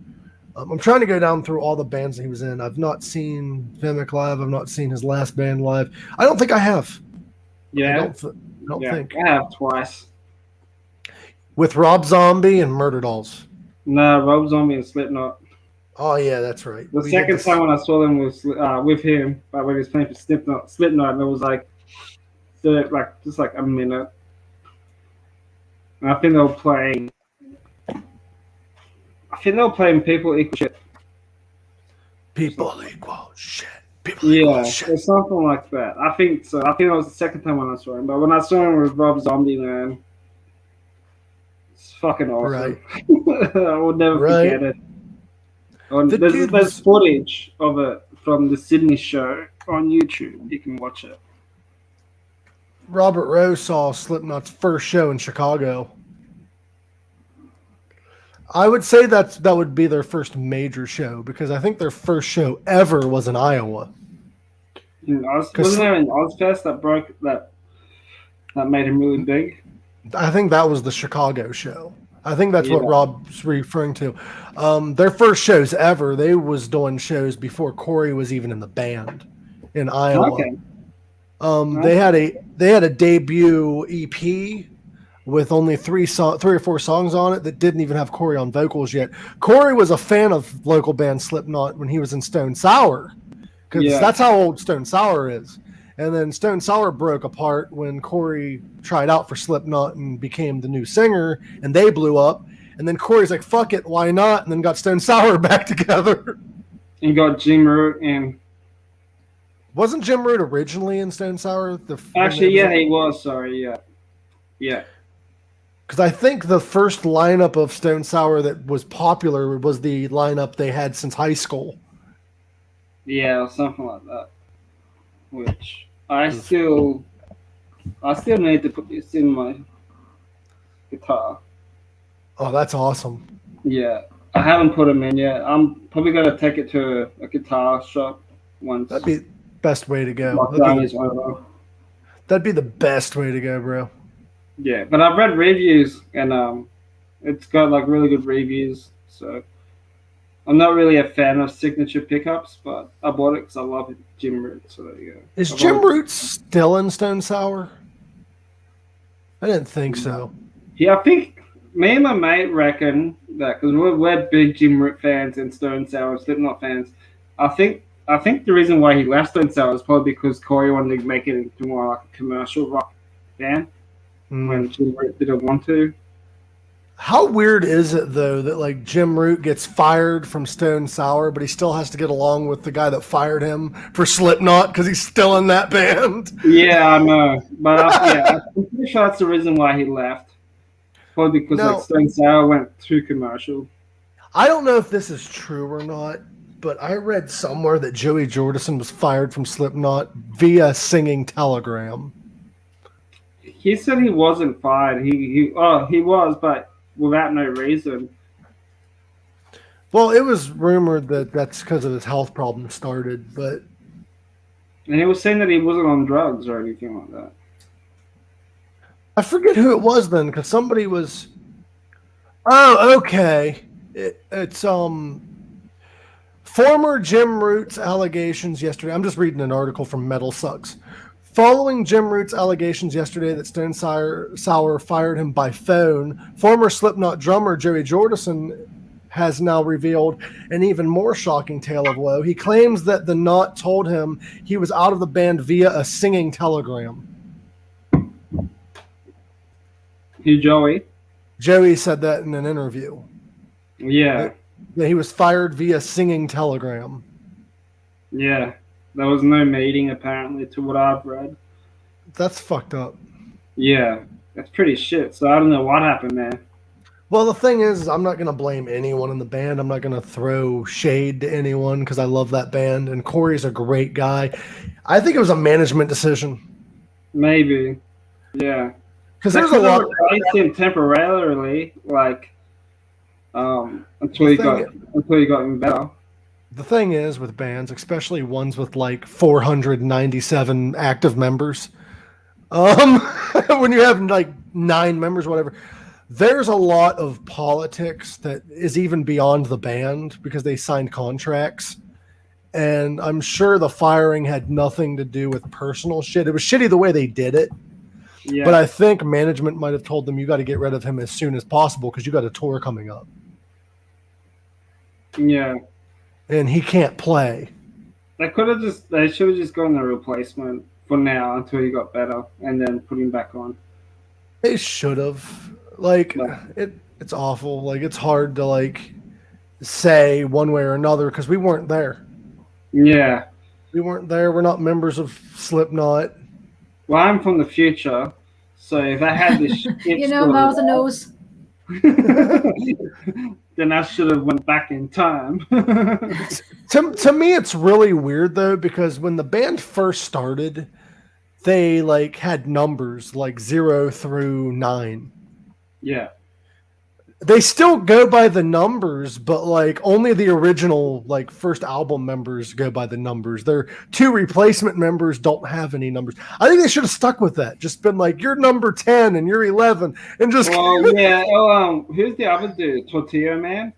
I'm trying to go down through all the bands that he was in. I've not seen Vimic live. I've not seen his last band live. I don't think I have. Yeah. I don't think. I have twice. With Rob Zombie and Murder Dolls. No, Rob Zombie and Slipknot. Oh, yeah, that's right. The second time when I saw them was with him, when he was playing for Slipknot, and it was just like a minute. And I think they were playing People Equal Shit. People Equal Shit. People Equal Shit. Or something like that. I think so. I think that was the second time when I saw him. But when I saw him with Rob Zombie, man, it's fucking awesome. Right. I will never forget it. There's footage of it from the Sydney show on YouTube. You can watch it. Robert Rowe saw Slipknot's first show in Chicago. I would say that would be their first major show because I think their first show ever was in Iowa. Wasn't there an Ozfest that made him really big? I think that was the Chicago show. I think that's what Rob's referring to. Their first shows ever, they was doing shows before Corey was even in the band in Iowa. Okay. They had a debut EP with only three or four songs on it that didn't even have Corey on vocals yet. Corey was a fan of local band Slipknot when he was in Stone Sour, because that's how old Stone Sour is. And then Stone Sour broke apart when Corey tried out for Slipknot and became the new singer, and they blew up. And then Corey's like, fuck it, why not? And then got Stone Sour back together. And got Jim Root and... Wasn't Jim Root originally in Stone Sour? Actually, yeah, he was. Sorry, yeah. Yeah. Because I think the first lineup of Stone Sour that was popular was the lineup they had since high school. Yeah, or something like that. Which I still need to put this in my guitar. Oh, that's awesome. Yeah, I haven't put them in yet. I'm probably gonna take it to a guitar shop once. That'd be best way to go. That'd be the best way to go, bro. Yeah, but I've read reviews and it's got like really good reviews. So I'm not really a fan of signature pickups, but I bought it because I love Jim Root. So there you go. Is Jim Root still in Stone Sour? I didn't think so. Yeah, I think me and my mate reckon that because we're big Jim Root fans and Stone Sour, Slipknot fans. I think the reason why he left Stone Sour is probably because Corey wanted to make it into more like a commercial rock band when Jim Root didn't want to. How weird is it though that like Jim Root gets fired from Stone Sour, but he still has to get along with the guy that fired him for Slipknot because he's still in that band? Yeah, I know, but I'm pretty sure that's the reason why he left. Probably because like Stone Sour went too commercial. I don't know if this is true or not, but I read somewhere that Joey Jordison was fired from Slipknot via singing telegram. He said he wasn't fired. He was, but without no reason. Well, it was rumored that that's because of his health problem started, but... And he was saying that he wasn't on drugs or anything like that. I forget who it was then, because somebody was... Oh, okay. It's former Jim Root's allegations yesterday. I'm just reading an article from Metal Sucks. Following Jim Root's allegations yesterday that Stone Sour fired him by phone, former Slipknot drummer Joey Jordison has now revealed an even more shocking tale of woe. He claims that the Knot told him he was out of the band via a singing telegram. Who, Joey? Joey said that in an interview. Yeah. That he was fired via singing telegram. Yeah. There was no meeting, apparently, to what I've read. That's fucked up. Yeah, that's pretty shit. So I don't know what happened there. Well, the thing is, I'm not going to blame anyone in the band. I'm not going to throw shade to anyone because I love that band. And Corey's a great guy. I think it was a management decision. Maybe. Yeah. Because there's a lot. Replaced him temporarily, like, until he got him better. The thing is with bands, especially ones with like 497 active members, when you have like 9 members, whatever, there's a lot of politics that is even beyond the band because they signed contracts. And I'm sure the firing had nothing to do with personal shit. It was shitty the way they did it. Yeah. But I think management might have told them you got to get rid of him as soon as possible because you got a tour coming up. Yeah. And he can't play. They should have just gone a replacement for now until he got better and then put him back on. They should have. Like, it's awful. Like, it's hard to, like, say one way or another because we weren't there. Yeah. We weren't there. We're not members of Slipknot. Well, I'm from the future, so if I had this shit mouth and nose. Then I should have went back in time. To me, it's really weird though because when the band first started, they like had numbers like 0 through 9. Yeah. They still go by the numbers, but like only the original like first album members go by the numbers. Their 2 replacement members don't have any numbers. I think they should have stuck with that. Just been like, you're number 10 and you're 11 and just yeah. Oh, who's the other dude? Tortilla Man?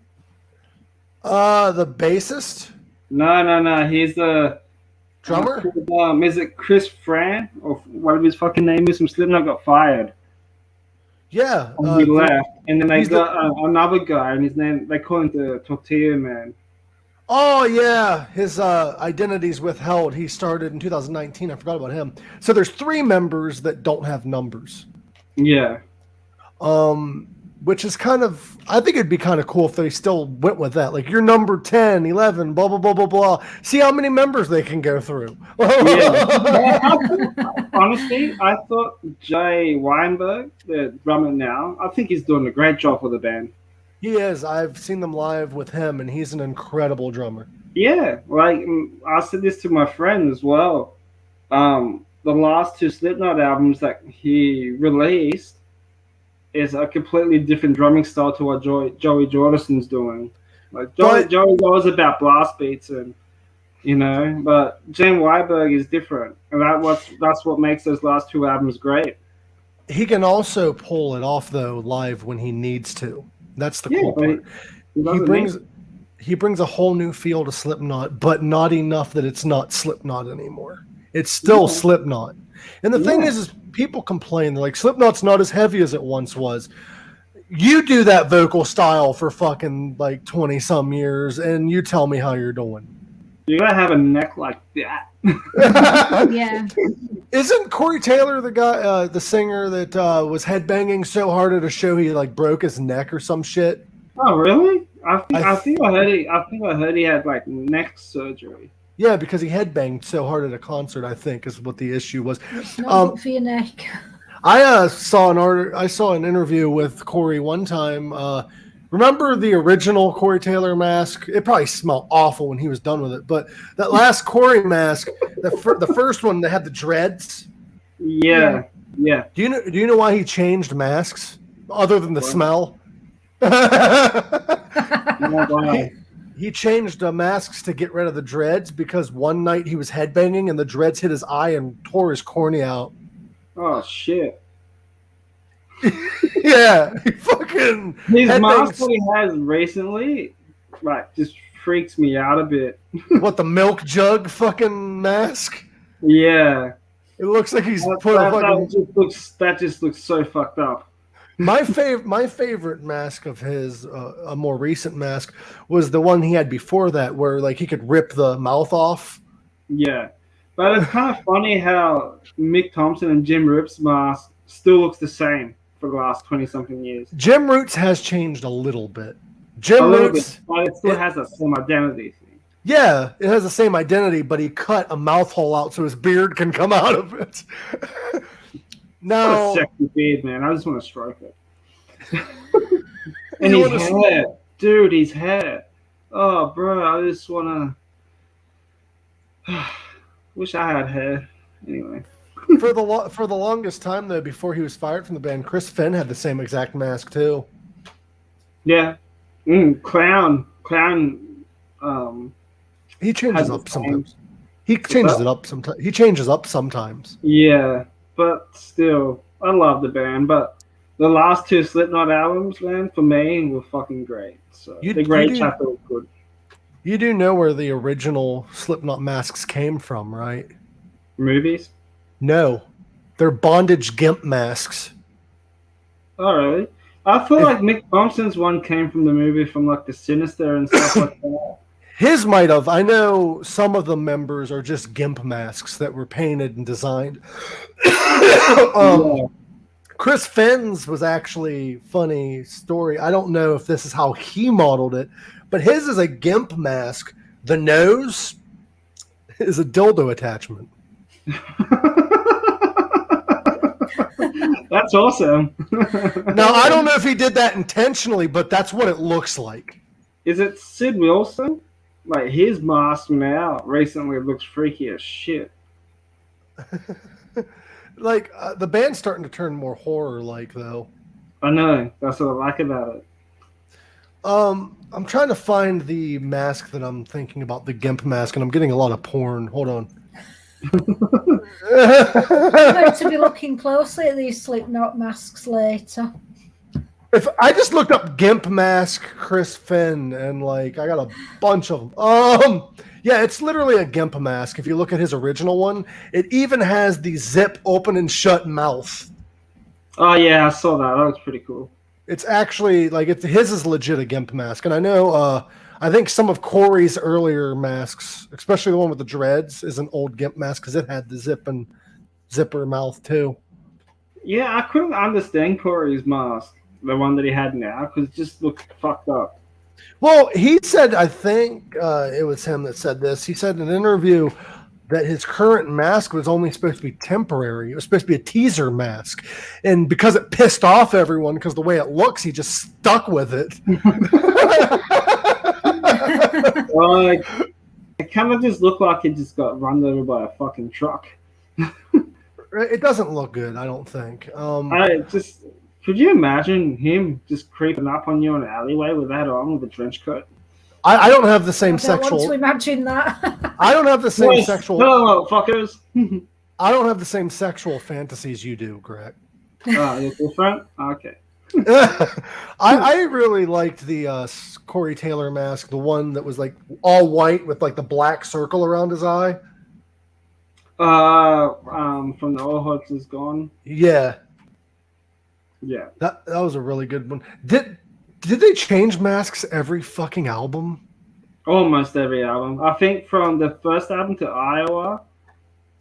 the bassist? No. He's the drummer. Is it Chris Fran or whatever his fucking name is from Slipknot got fired? Yeah, and he left, and then they got another guy, and his name they call him the Tortilla Man. Oh yeah, his identity's withheld. He started in 2019. I forgot about him. So there's 3 members that don't have numbers. Yeah. Which is kind of, I think it'd be kind of cool if they still went with that. Like, you're number 10, 11, blah, blah, blah, blah, blah. See how many members they can go through. Yeah. Honestly, I thought Jay Weinberg, the drummer now, I think he's doing a great job for the band. He is. I've seen them live with him, and he's an incredible drummer. Yeah. Like, I said this to my friend as well. The last 2 Slipknot albums that he released, is a completely different drumming style to what Joey Jordison's doing. Like Joey was about blast beats and but Jay Weinberg is different, and that's what makes those last 2 albums great. He can also pull it off though live when he needs to. That's the cool part. He brings a whole new feel to Slipknot, but not enough that it's not Slipknot anymore. It's still Slipknot. And the thing is people complain, they're like, Slipknot's not as heavy as it once was. You do that vocal style for fucking like 20 some years, and you tell me how you're doing. You gotta have a neck like that. Yeah. Isn't Corey Taylor the guy, the singer that was headbanging so hard at a show he like broke his neck or some shit? Oh really? I think I heard he had like neck surgery. Yeah, because he headbanged so hard at a concert, I think, is what the issue was. It's not good for your neck. I saw an interview with Corey one time. Remember the original Corey Taylor mask? It probably smelled awful when he was done with it, but that last Corey mask, the first one that had the dreads. Yeah. Do you know why he changed masks other than the smell? He changed the masks to get rid of the dreads because one night he was headbanging and the dreads hit his eye and tore his cornea out. Oh shit! Yeah, he fucking his mask that he has recently, like, just freaks me out a bit. What, the milk jug fucking mask? Yeah, it looks like he's that just looks so fucked up. My favorite mask of his, a more recent mask, was the one he had before that, where like he could rip the mouth off. Yeah, but it's kind of funny how Mick Thompson and Jim Root's mask still looks the same for the last 20-something years. Jim Root's has changed a little bit. But it still has that same identity thing. Yeah, it has the same identity, but he cut a mouth hole out so his beard can come out of it. What a sexy beard, man. I just want to stroke it. And his hair. Dude, his hair. Oh, bro, I just want to... Wish I had hair. Anyway. For the longest time, though, before he was fired from the band, Chris Finn had the same exact mask, too. Yeah. Clown. He changes up sometimes. He changes up sometimes. Yeah. But still, I love the band. But the last 2 Slipknot albums, man, for me, were fucking great. So The Great Chapter was good. You do know where the original Slipknot masks came from, right? Movies? No. They're bondage gimp masks. Oh, really? I feel like Mick Thompson's one came from the movie, from like The Sinister and stuff like that. His might have. I know some of the members are just gimp masks that were painted and designed. Chris Finn's was actually funny story. I don't know if this is how he modeled it, but his is a gimp mask. The nose is a dildo attachment. That's awesome. Now, I don't know if he did that intentionally, but that's what it looks like. Is it Sid Wilson? Like, his mask now recently looks freaky as shit. Like, the band's starting to turn more horror-like, though. I know. That's what I like about it. I'm trying to find the mask that I'm thinking about, the GIMP mask, and I'm getting a lot of porn. Hold on. I'm going to be looking closely at these Slipknot masks later. If I just looked up GIMP mask Chris Finn, and like I got a bunch of them. Yeah, it's literally a GIMP mask. If you look at his original one, it even has the zip open and shut mouth. Oh yeah, I saw that. That was pretty cool. It's actually like his is legit a GIMP mask, and I know. I think some of Corey's earlier masks, especially the one with the dreads, is an old GIMP mask because it had the zipper mouth too. Yeah, I couldn't understand Corey's mask, the one that he had now, because it just looked fucked up. Well, he said, I think it was him that said this. He said in an interview that his current mask was only supposed to be temporary. It was supposed to be a teaser mask. And because it pissed off everyone because the way it looks, he just stuck with it. Like, it kind of just looked like it just got run over by a fucking truck. It doesn't look good, I don't think. Could you imagine him just creeping up on you in an alleyway with that on with a trench coat? I don't have the same sexual. I don't want to imagine that. I don't have the same sexual. No, fuckers. I don't have the same sexual fantasies you do, Greg. You're different? Okay. I really liked the Corey Taylor mask, the one that was like all white with like the black circle around his eye. From the All Hopes Is Gone. Yeah. Yeah. That was a really good one. Did they change masks every fucking album? Almost every album. I think from the first album to Iowa,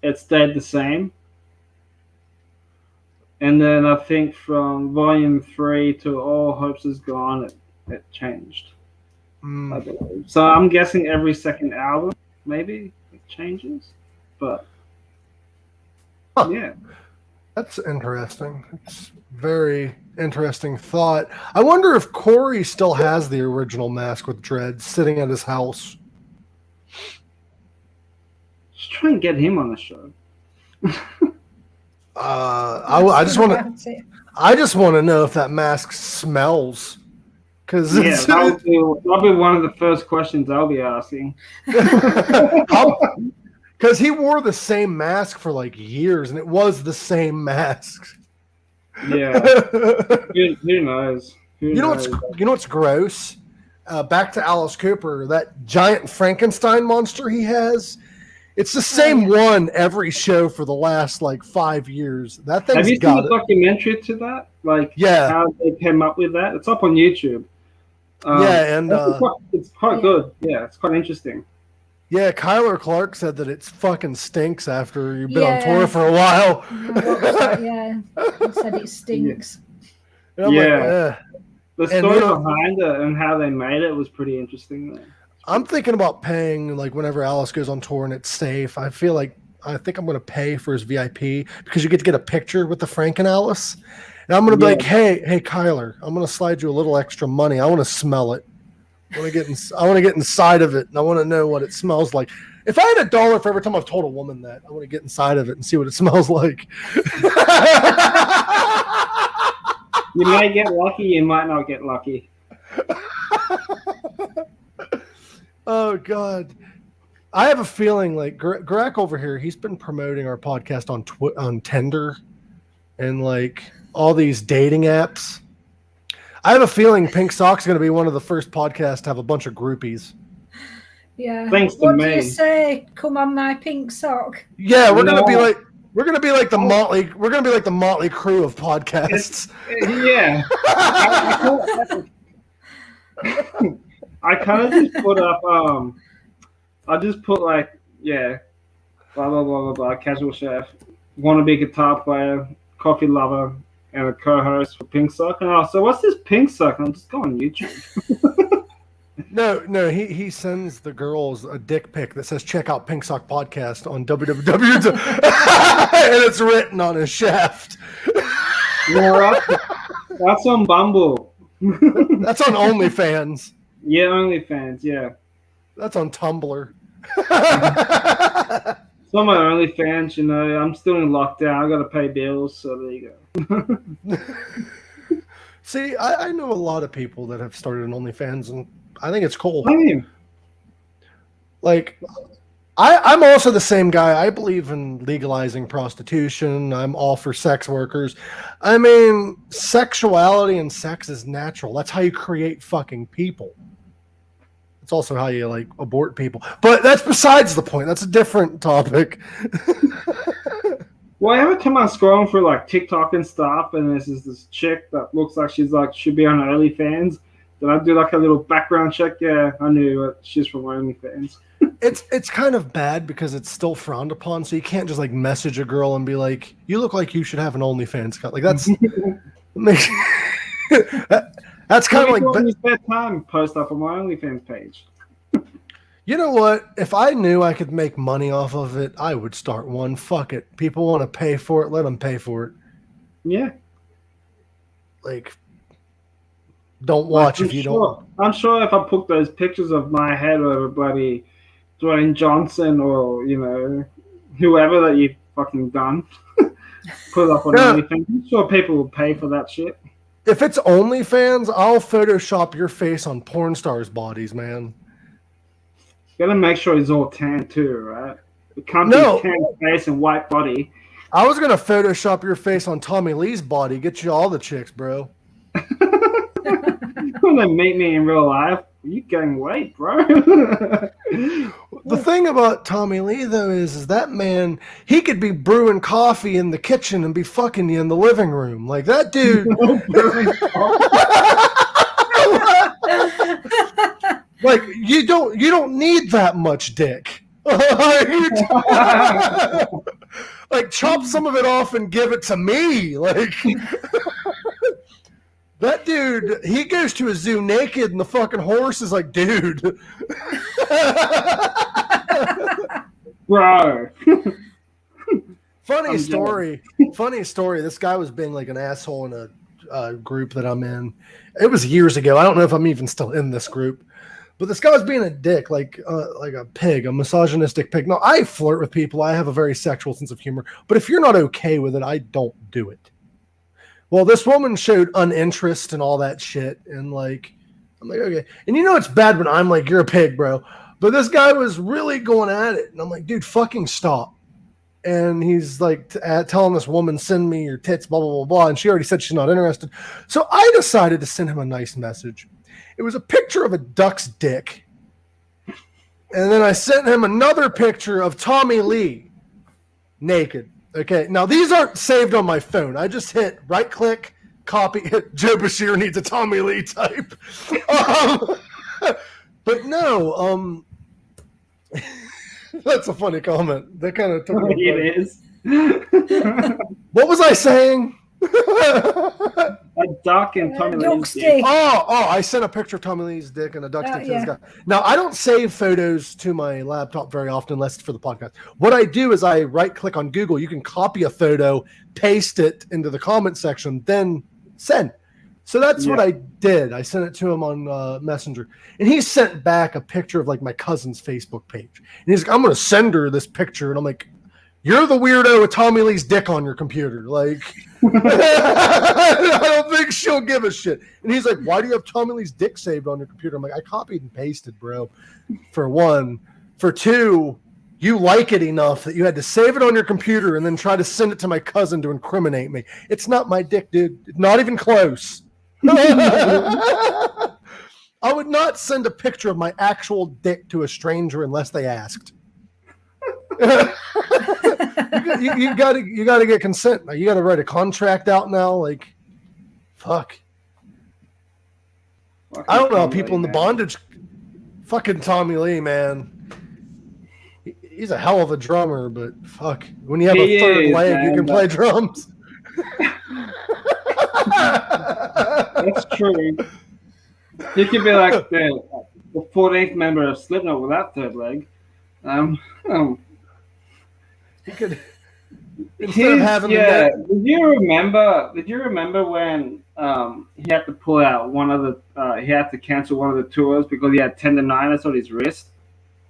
it stayed the same. And then I think from Volume 3 to All Hopes Is Gone, it changed. I believe. So I'm guessing every second album, maybe, it changes. But, yeah. That's interesting. It's very interesting thought. I wonder if Corey still has the original mask with dreads sitting at his house. Just try and get him on the show. I just want to know if that mask smells. Because that'll be one of the first questions I'll be asking. Because he wore the same mask for like years, and it was the same mask. Yeah. Who knows? You know what's gross? Back to Alice Cooper, that giant Frankenstein monster he has. It's the same one every show for the last like 5 years. That thing's Have you seen the documentary to that? Like, how they came up with that? It's up on YouTube. And it's quite good. Yeah, it's quite interesting. Yeah, Kyler Clark said that it fucking stinks after you've been on tour for a while. Yeah, he said it stinks. Yeah. The story behind it and how they made it was pretty interesting. I'm thinking about paying, like, whenever Alice goes on tour and it's safe. I think I'm going to pay for his VIP because you get to get a picture with the Frank and Alice. And I'm going to be like, hey, Kyler, I'm going to slide you a little extra money. I want to smell it. I want to get inside of it, and I want to know what it smells like. If I had $1 for every time I've told a woman that, I want to get inside of it and see what it smells like. You might get lucky, you might not get lucky. Oh, God. I have a feeling like Greg over here, he's been promoting our podcast on Tinder and like all these dating apps. I have a feeling Pink Sock's going to be one of the first podcasts to have a bunch of groupies. Yeah. Thanks to me. What do you say? Come on, my pink sock. Yeah, we're going to be like the Motley. We're going to be like the Motley Crew of podcasts. Yeah. I kind of just put up. I just put like blah blah blah blah blah. Casual chef, wannabe guitar player, coffee lover, and a co-host for Pink Sock. And so what's this Pink Sock? And I'm just going on YouTube. No, he sends the girls a dick pic that says check out Pink Sock Podcast on www. And it's written on his shaft. That's on Bumble. That's on OnlyFans. Yeah, OnlyFans, yeah. That's on Tumblr. Some of my OnlyFans, you know, I'm still in lockdown. I got to pay bills, so there you go. See, I know a lot of people that have started an OnlyFans, and I think it's cool. Like, I'm also the same guy. I believe in legalizing prostitution. I'm all for sex workers. I mean, sexuality and sex is natural. That's how you create fucking people. It's also how you, like, abort people. But that's besides the point. That's a different topic. Well, every time I'm scrolling through, like, TikTok and stuff, and there's this chick that looks like should be on OnlyFans, then I do, like, a little background check. Yeah, I knew she's from OnlyFans. It's kind of bad because it's still frowned upon, so you can't just, like, message a girl and be like, you look like you should have an OnlyFans account. Like, that's that's kind of like when you spare time, post up on my OnlyFans page. You know what? If I knew I could make money off of it, I would start one. Fuck it. People want to pay for it, let them pay for it. Yeah. Like, don't watch if you don't. I'm sure if I put those pictures of my head over bloody Dwayne Johnson or, you know, whoever that you've fucking done, put it up on OnlyFans, I'm sure people will pay for that shit. If it's OnlyFans, I'll Photoshop your face on porn stars' bodies, man. You gotta make sure he's all tan too, right? It can't be tan face and white body. I was gonna Photoshop your face on Tommy Lee's body, get you all the chicks, bro. When they meet me in real life, you gain weight, bro. The thing about Tommy Lee, though, is that man, he could be brewing coffee in the kitchen and be fucking you in the living room. Like, that dude. Like, you don't need that much dick. Like, chop some of it off and give it to me. Like, that dude, he goes to a zoo naked and the fucking horse is like, dude. Bro. Funny story. This guy was being like an asshole in a group that I'm in. It was years ago. I don't know if I'm even still in this group. But this guy was being a dick, like a pig, a misogynistic pig. No, I flirt with people. I have a very sexual sense of humor. But if you're not okay with it, I don't do it. Well, this woman showed uninterest and all that shit. And, like, I'm like, okay. And you know it's bad when I'm like, you're a pig, bro. But this guy was really going at it. And I'm like, dude, fucking stop. And he's like telling this woman, send me your tits, blah, blah, blah, blah. And she already said she's not interested. So I decided to send him a nice message. It was a picture of a duck's dick. And then I sent him another picture of Tommy Lee naked. Okay, now these aren't saved on my phone. I just hit right click, copy, Joe Bashir needs a Tommy Lee type. But no, that's a funny comment. That kind of took me. It is. What was I saying? A duck and Tommy Lee's dick. Oh, I sent a picture of Tommy Lee's dick and a duck's dick to this guy. Now, I don't save photos to my laptop very often unless it's for the podcast. What I do is I right-click on Google. You can copy a photo, paste it into the comment section, then send. So that's what I did. I sent it to him on Messenger. And he sent back a picture of, like, my cousin's Facebook page. And he's like, I'm going to send her this picture. And I'm like, you're the weirdo with Tommy Lee's dick on your computer. Like, I don't think she'll give a shit. And he's like, why do you have Tommy Lee's dick saved on your computer? I'm like, I copied and pasted, bro. For one. For two, you like it enough that you had to save it on your computer and then try to send it to my cousin to incriminate me. It's not my dick, dude. Not even close. I would not send a picture of my actual dick to a stranger unless they asked. You gotta get consent. You gotta write a contract out now. Like, fuck. I don't know how people in the bondage. Fucking Tommy Lee, man. He's a hell of a drummer, but fuck, when you have a third leg, you can play drums. That's true. You could be like the 14th member of Slipknot with that third leg. He could. Instead of having Did you remember when he had to pull out he had to cancel one of the tours because he had tendonitis on his wrist,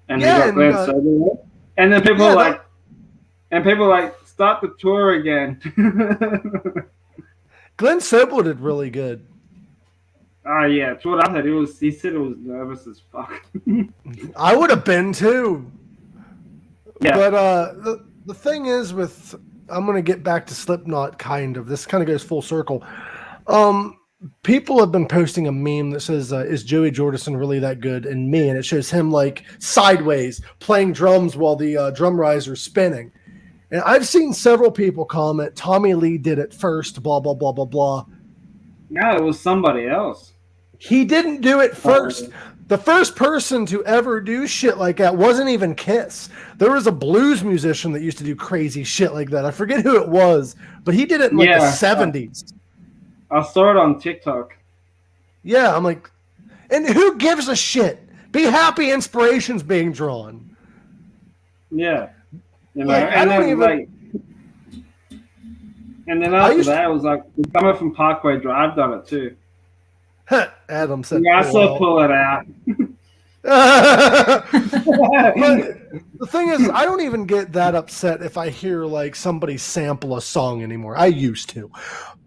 and he got Glenn Soberwood, and then people were like, start the tour again. Glenn Soberwood did really good. Yeah, it's what I heard. He said it was nervous as fuck. I would have been too. Yeah. But the thing is with, I'm going to get back to Slipknot kind of. This kind of goes full circle. People have been posting a meme that says, is Joey Jordison really that good? And me, and it shows him like sideways playing drums while the drum riser's spinning. And I've seen several people comment, Tommy Lee did it first, blah, blah, blah, blah, blah. No, it was somebody else. He didn't do it first. The first person to ever do shit like that wasn't even Kiss. There was a blues musician that used to do crazy shit like that. I forget who it was, but he did it in like the 70s. I saw it on TikTok. Yeah, I'm like, and who gives a shit? Be happy inspiration's being drawn. Yeah. You know, Like, I don't even... Like, and then after that, it was like, someone from Parkway Drive done it too. Adam said, yeah, I saw pull it out. But the thing is, I don't even get that upset if I hear like somebody sample a song anymore. I used to.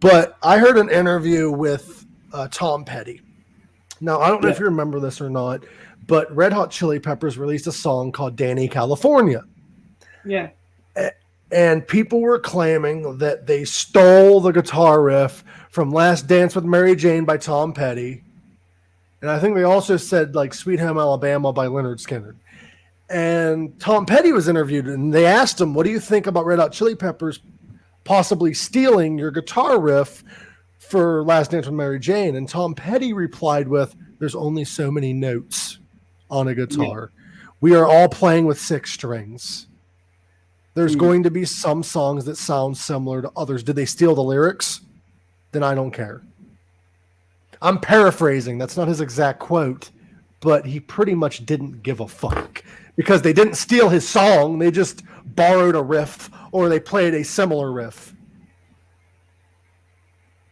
But I heard an interview with Tom Petty. Now, I don't know if you remember this or not, but Red Hot Chili Peppers released a song called Danny California. Yeah. And people were claiming that they stole the guitar riff from Last Dance with Mary Jane by Tom Petty. And I think they also said like Sweet Home Alabama by Lynyrd Skynyrd. And Tom Petty was interviewed and they asked him, what do you think about Red Hot Chili Peppers possibly stealing your guitar riff for Last Dance with Mary Jane? And Tom Petty replied with, there's only so many notes on a guitar. Yeah. We are all playing with 6 strings. There's going to be some songs that sound similar to others. Did they steal the lyrics? Then I don't care. I'm paraphrasing. That's not his exact quote, but he pretty much didn't give a fuck because they didn't steal his song. They just borrowed a riff or they played a similar riff.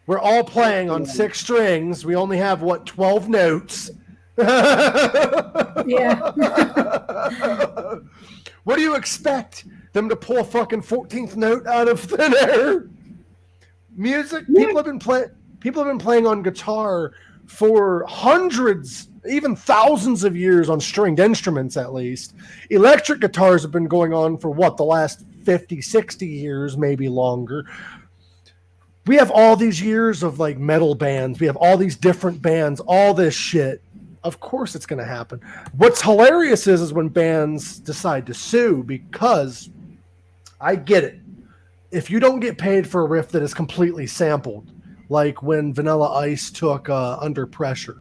We're all playing on 6 strings. We only have, 12 notes? Yeah. What do you expect? Them to pull a fucking 14th note out of thin air? Music, people have been playing on guitar for hundreds, even thousands of years on stringed instruments at least. Electric guitars have been going on for the last 50, 60 years, maybe longer. We have all these years of like metal bands. We have all these different bands, all this shit. Of course it's going to happen. What's hilarious is when bands decide to sue, because I get it. If you don't get paid for a riff that is completely sampled, like when Vanilla Ice took Under Pressure.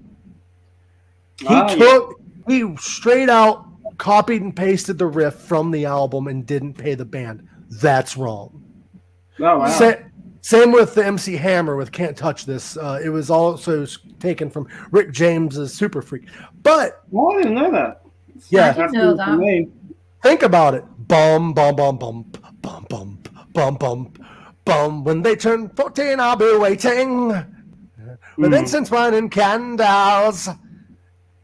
He straight out copied and pasted the riff from the album and didn't pay the band. That's wrong. Oh, wow. Same with the MC Hammer with Can't Touch This. It was also taken from Rick James's Super Freak. But I didn't know that. I didn't know that. Think about it. Bum, bum, bum, bum, bum, bum, bum, bum, bum. When they turn 14, I'll be waiting. With incense, wine, and candles.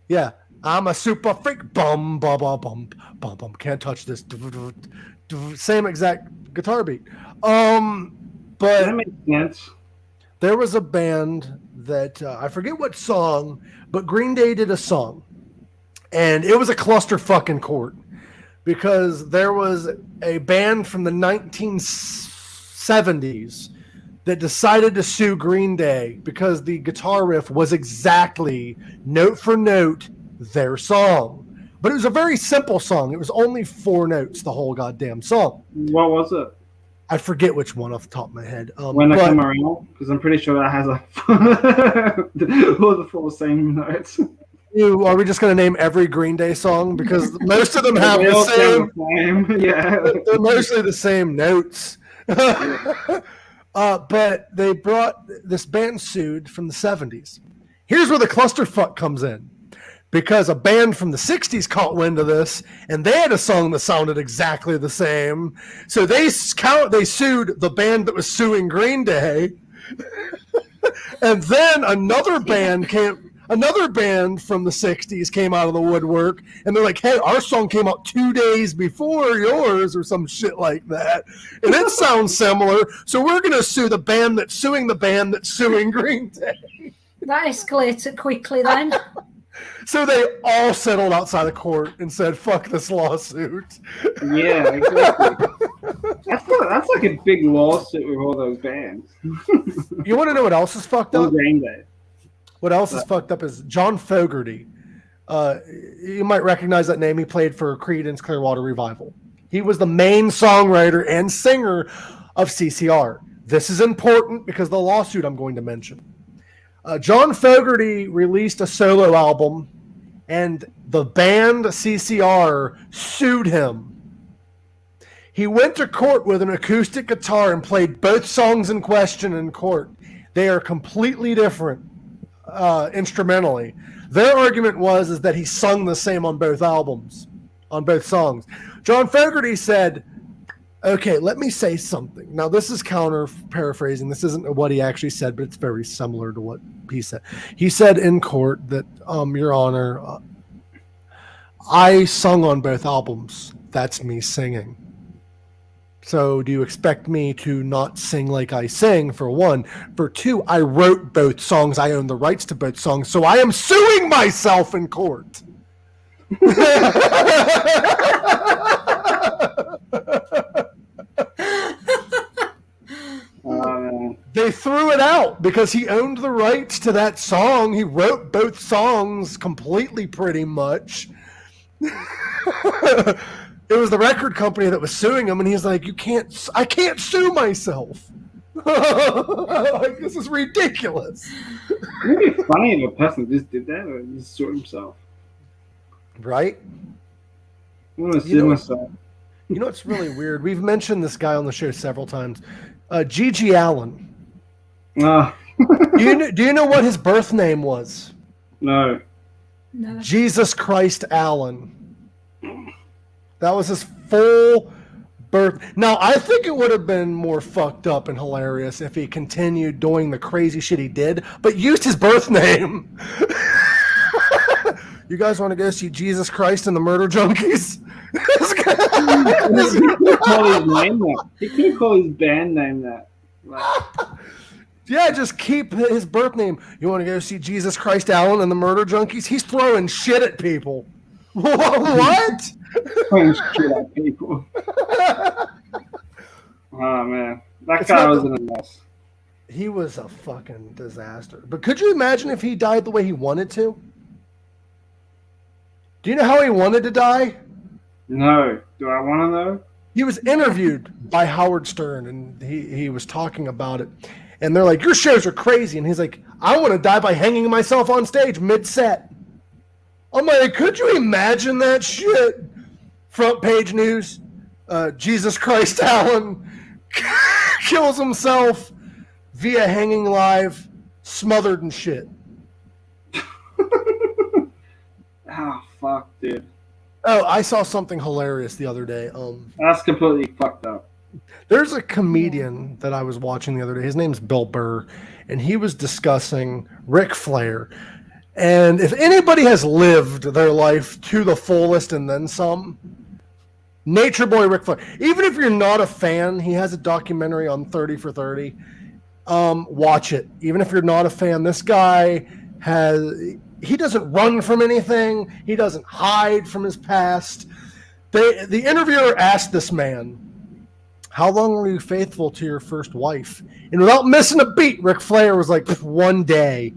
Yeah, I'm a super freak. Bum, bum, bum, bum, bum, bum. Can't touch this. Same exact guitar beat. But that makes sense. There was a band that I forget what song, but Green Day did a song, and it was a clusterfuck in court because there was a band from the 1970s that decided to sue Green Day because the guitar riff was exactly note for note their song. But it was a very simple song. It was only 4 notes, the whole goddamn song. What was it? I forget which one off the top of my head. When I Come Around, because I'm pretty sure that has all the 4 same notes. Are we just going to name every Green Day song? Because most of them have the same. Yeah, they're mostly the same notes. But they brought this band sued from the 70s. Here's where the clusterfuck comes in. Because a band from the 60s caught wind of this, and they had a song that sounded exactly the same. So they sued the band that was suing Green Day. And then another band from the 60s came out of the woodwork, and they're like, hey, our song came out 2 days before yours or some shit like that. And it sounds similar, so we're going to sue the band that's suing Green Day. That escalated quickly then. So they all settled outside the court and said, "Fuck this lawsuit." Yeah, exactly. That's like a big lawsuit with all those bands. You want to know what else is fucked up? Green Day. What else is fucked up is John Fogerty. You might recognize that name. He played for Creedence Clearwater Revival. He was the main songwriter and singer of CCR. This is important because the lawsuit I'm going to mention. John Fogerty released a solo album, and the band CCR sued him. He went to court with an acoustic guitar and played both songs in question in court. They are completely different instrumentally. Their argument was that he sung the same on both albums, on both songs. John Fogerty said, "Okay, let me say something." Now, this is paraphrasing. This isn't what he actually said, but it's very similar to what he said. He said in court that, Your Honor, I sung on both albums. That's me singing. So do you expect me to not sing like I sing, for one? For two, I wrote both songs. I own the rights to both songs. So I am suing myself in court. They threw it out because he owned the rights to that song. He wrote both songs completely, pretty much. It was the record company that was suing him, and he's like, I can't sue myself. Like, this is ridiculous. It would be funny if a person just did that or just sued himself. Right? I want to sue myself. You know, it's really weird. We've mentioned this guy on the show several times. Gigi Allen. Do you know what his birth name was? No. Jesus Christ Allen. That was his full birth. Now, I think it would have been more fucked up and hilarious if he continued doing the crazy shit he did, but used his birth name. You guys want to go see Jesus Christ and the Murder Junkies? He could call his band name that. Yeah, just keep his birth name. You want to go see Jesus Christ Allen and the Murder Junkies? He's throwing shit at people. What? Throwing shit at people. Oh, man. That guy was in a mess. He was a fucking disaster. But could you imagine if he died the way he wanted to? Do you know how he wanted to die? No. Do I want to know? He was interviewed by Howard Stern, and he was talking about it. And they're like, your shows are crazy. And he's like, I want to die by hanging myself on stage mid-set. I'm like, could you imagine that shit? Front page news. Jesus Christ Allen kills himself via hanging live, smothered and shit. Oh, fuck, dude. Oh, I saw something hilarious the other day. That's completely fucked up. There's a comedian that I was watching the other day. His name's Bill Burr, and he was discussing Ric Flair. And if anybody has lived their life to the fullest and then some, Nature Boy Ric Flair. Even if you're not a fan, he has a documentary on 30 for 30. Watch it. Even if you're not a fan, this guy he doesn't run from anything. He doesn't hide from his past. The interviewer asked this man, how long were you faithful to your first wife? And without missing a beat, Ric Flair was like, 1 day.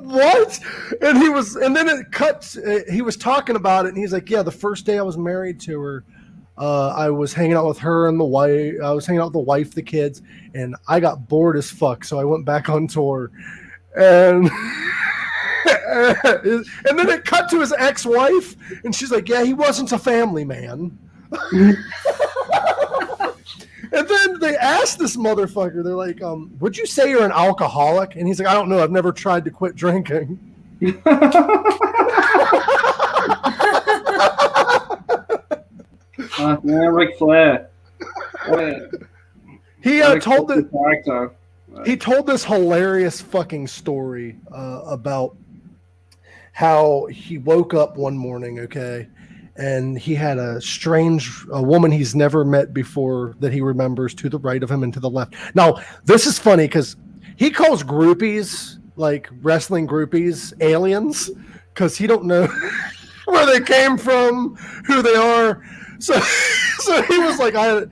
What? And then it cuts. He was talking about it, and he's like, yeah, the first day I was married to her, I was hanging out with her and the wife. I was hanging out with the wife, the kids, and I got bored as fuck, so I went back on tour. And and then it cut to his ex-wife, and she's like, yeah, he wasn't a family man. And then they asked this motherfucker, they're like, would you say you're an alcoholic? And he's like, I don't know, I've never tried to quit drinking. Ric Flair. He told this hilarious fucking story about how he woke up one morning, okay, and he had a woman he's never met before that he remembers to the right of him and to the left. Now, this is funny because he calls groupies, like wrestling groupies, aliens, because he don't know where they came from, who they are. So he was like, I had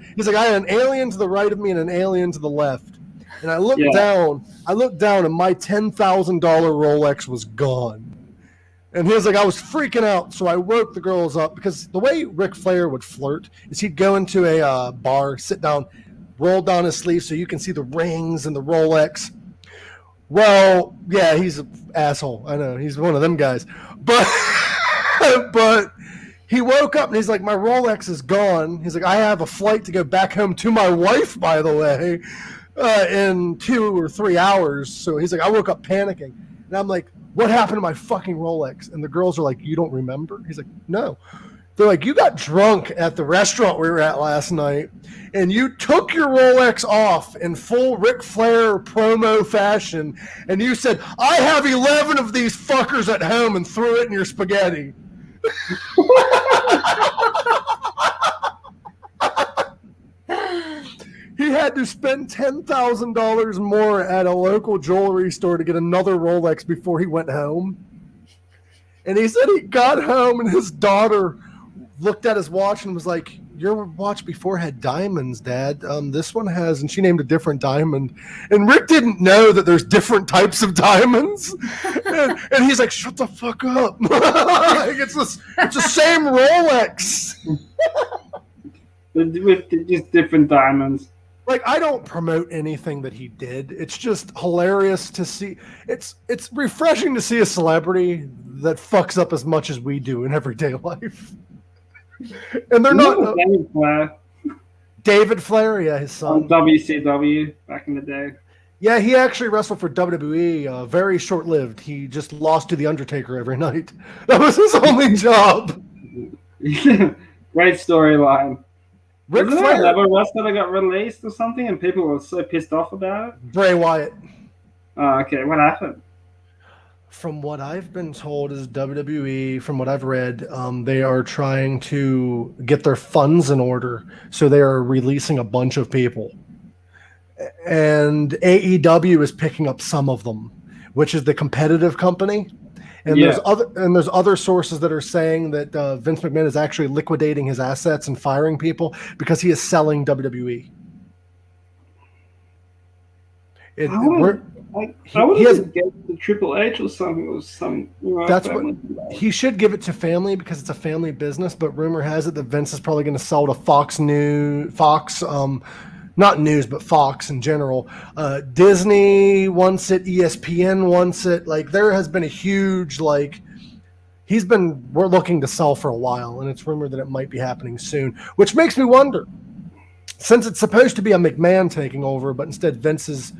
an alien to the right of me and an alien to the left. And I looked down, and my $10,000 Rolex was gone. And he was like, I was freaking out. So I woke the girls up because the way Ric Flair would flirt is he'd go into a bar, sit down, roll down his sleeve so you can see the rings and the Rolex. Well, yeah, he's an asshole. I know. He's one of them guys. But he woke up and he's like, my Rolex is gone. He's like, I have a flight to go back home to my wife, by the way, in 2 or 3 hours. So he's like, I woke up panicking. And I'm like, what happened to my fucking Rolex? And the girls are like, you don't remember? He's like, no. They're like, you got drunk at the restaurant we were at last night, and you took your Rolex off in full Ric Flair promo fashion, and you said, I have 11 of these fuckers at home, and threw it in your spaghetti. He had to spend $10,000 more at a local jewelry store to get another Rolex before he went home. And he said he got home and his daughter looked at his watch and was like, your watch before had diamonds, Dad. This one has, and she named a different diamond. And Rick didn't know that there's different types of diamonds. And he's like, shut the fuck up. Like, it's the same Rolex. With just different diamonds. Like, I don't promote anything that he did. It's just hilarious to see. It's refreshing to see a celebrity that fucks up as much as we do in everyday life. And they're not. David Flair, yeah, his son. On WCW back in the day. Yeah, he actually wrestled for WWE. Very short-lived. He just lost to The Undertaker every night. That was his only job. Great storyline. Ric Wasn't Flair. there another wrestler that got released or something and people were so pissed off about it? Bray Wyatt. Oh, okay. What happened? From what I've been told is WWE, from what I've read, they are trying to get their funds in order. So they are releasing a bunch of people. And AEW is picking up some of them, which is the competitive company. And there's other sources that are saying that Vince McMahon is actually liquidating his assets and firing people because he is selling WWE. I would get the Triple H or something. Or some, that's what he should give it to family because it's a family business. But rumor has it that Vince is probably going to sell to Fox not news, but Fox in general. Disney wants it. ESPN wants it. Like, there has been a huge, we're looking to sell for a while, and it's rumored that it might be happening soon, which makes me wonder, since it's supposed to be a McMahon taking over, but instead Vince is,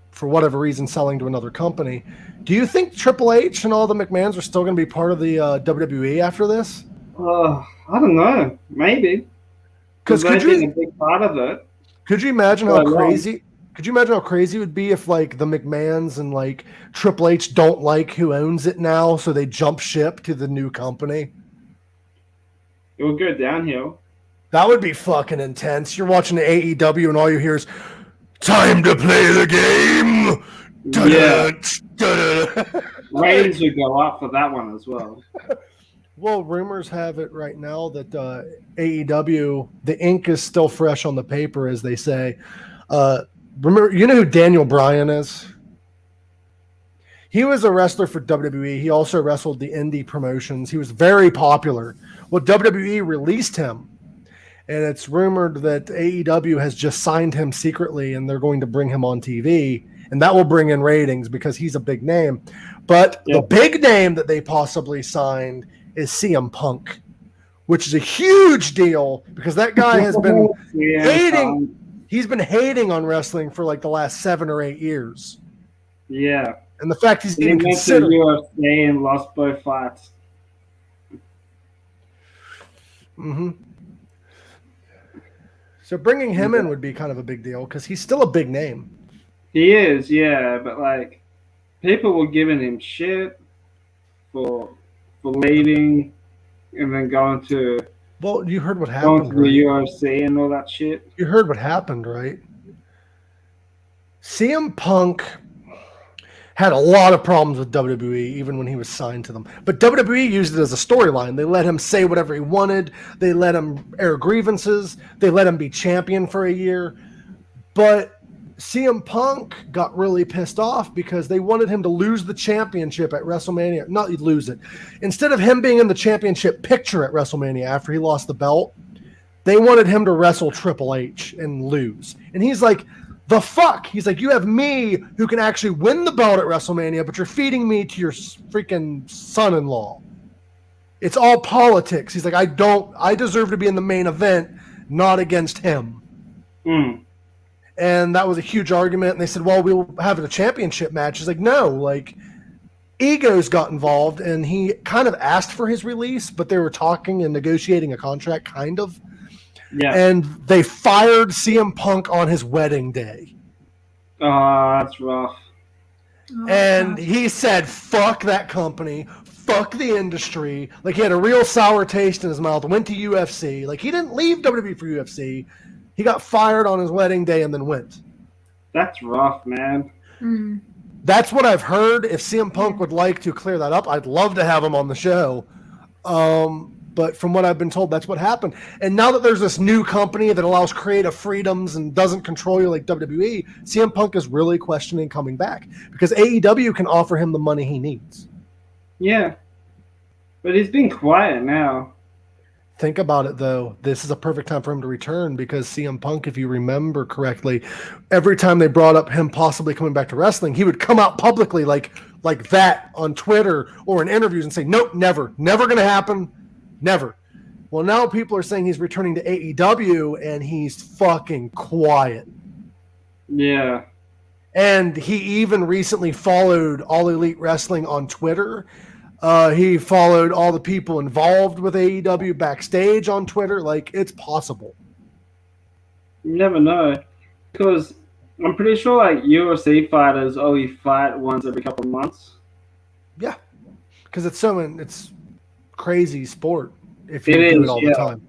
for whatever reason, selling to another company. Do you think Triple H and all the McMahons are still going to be part of the WWE after this? I don't know. Maybe. Because they've been a big part of it. Could you imagine how crazy? Could you imagine how crazy it would be if, like, the McMahons and, like, Triple H don't like who owns it now, so they jump ship to the new company? It would go downhill. That would be fucking intense. You're watching the AEW and all you hear is, time to play the game. Yeah. Ratings would go up for that one as well. Well, rumors have it right now that AEW, the ink is still fresh on the paper, as they say. Remember, you know who Daniel Bryan is? He was a wrestler for WWE. He also wrestled the indie promotions. He was very popular. Well, WWE released him, and it's rumored that AEW has just signed him secretly, and they're going to bring him on TV, and that will bring in ratings because he's a big name. But the big name that they possibly signed is CM Punk, which is a huge deal because that guy has been hating. He's been hating on wrestling for like the last 7 or 8 years. Yeah. And the fact he's even considered. UFC and lost both fights. Mm-hmm. So bringing him in would be kind of a big deal because he's still a big name. He is, yeah, but like people were giving him shit for leaving and then going to Well, you heard what the happened, right? UFC and all that shit. You heard what happened, right? CM Punk had a lot of problems with WWE even when he was signed to them. But WWE used it as a storyline. They let him say whatever he wanted. They let him air grievances. They let him be champion for a year. But CM Punk got really pissed off because they wanted him to lose the championship at WrestleMania. Not lose it. Instead of him being in the championship picture at WrestleMania after he lost the belt, they wanted him to wrestle Triple H and lose. And he's like, the fuck? He's like, you have me who can actually win the belt at WrestleMania, but you're feeding me to your freaking son-in-law. It's all politics. He's like, I deserve to be in the main event, not against him. Mm. And that was a huge argument. And they said, well, we'll have a championship match. He's like, no, like egos got involved, and he kind of asked for his release, but they were talking and negotiating a contract, kind of. Yeah. And they fired CM Punk on his wedding day. Oh, that's rough. And he said, fuck that company, fuck the industry. Like, he had a real sour taste in his mouth, went to UFC. Like, he didn't leave WWE for UFC. He got fired on his wedding day and then went. That's rough, man. Mm. That's what I've heard. If CM Punk would like to clear that up, I'd love to have him on the show. But from what I've been told, that's what happened. And now that there's this new company that allows creative freedoms and doesn't control you like WWE, CM Punk is really questioning coming back because AEW can offer him the money he needs. Yeah. But he's been quiet now. Think about it, though. This is a perfect time for him to return because CM Punk, if you remember correctly, every time they brought up him possibly coming back to wrestling, he would come out publicly like that on Twitter or in interviews and say, nope, never going to happen. Never. Well, now people are saying he's returning to AEW and he's fucking quiet. Yeah. And he even recently followed All Elite Wrestling on Twitter. He followed all the people involved with AEW backstage on Twitter. Like, it's possible. You never know. Because I'm pretty sure like UFC fighters only fight once every couple of months. Yeah. Because it's crazy sport if you do it all the time.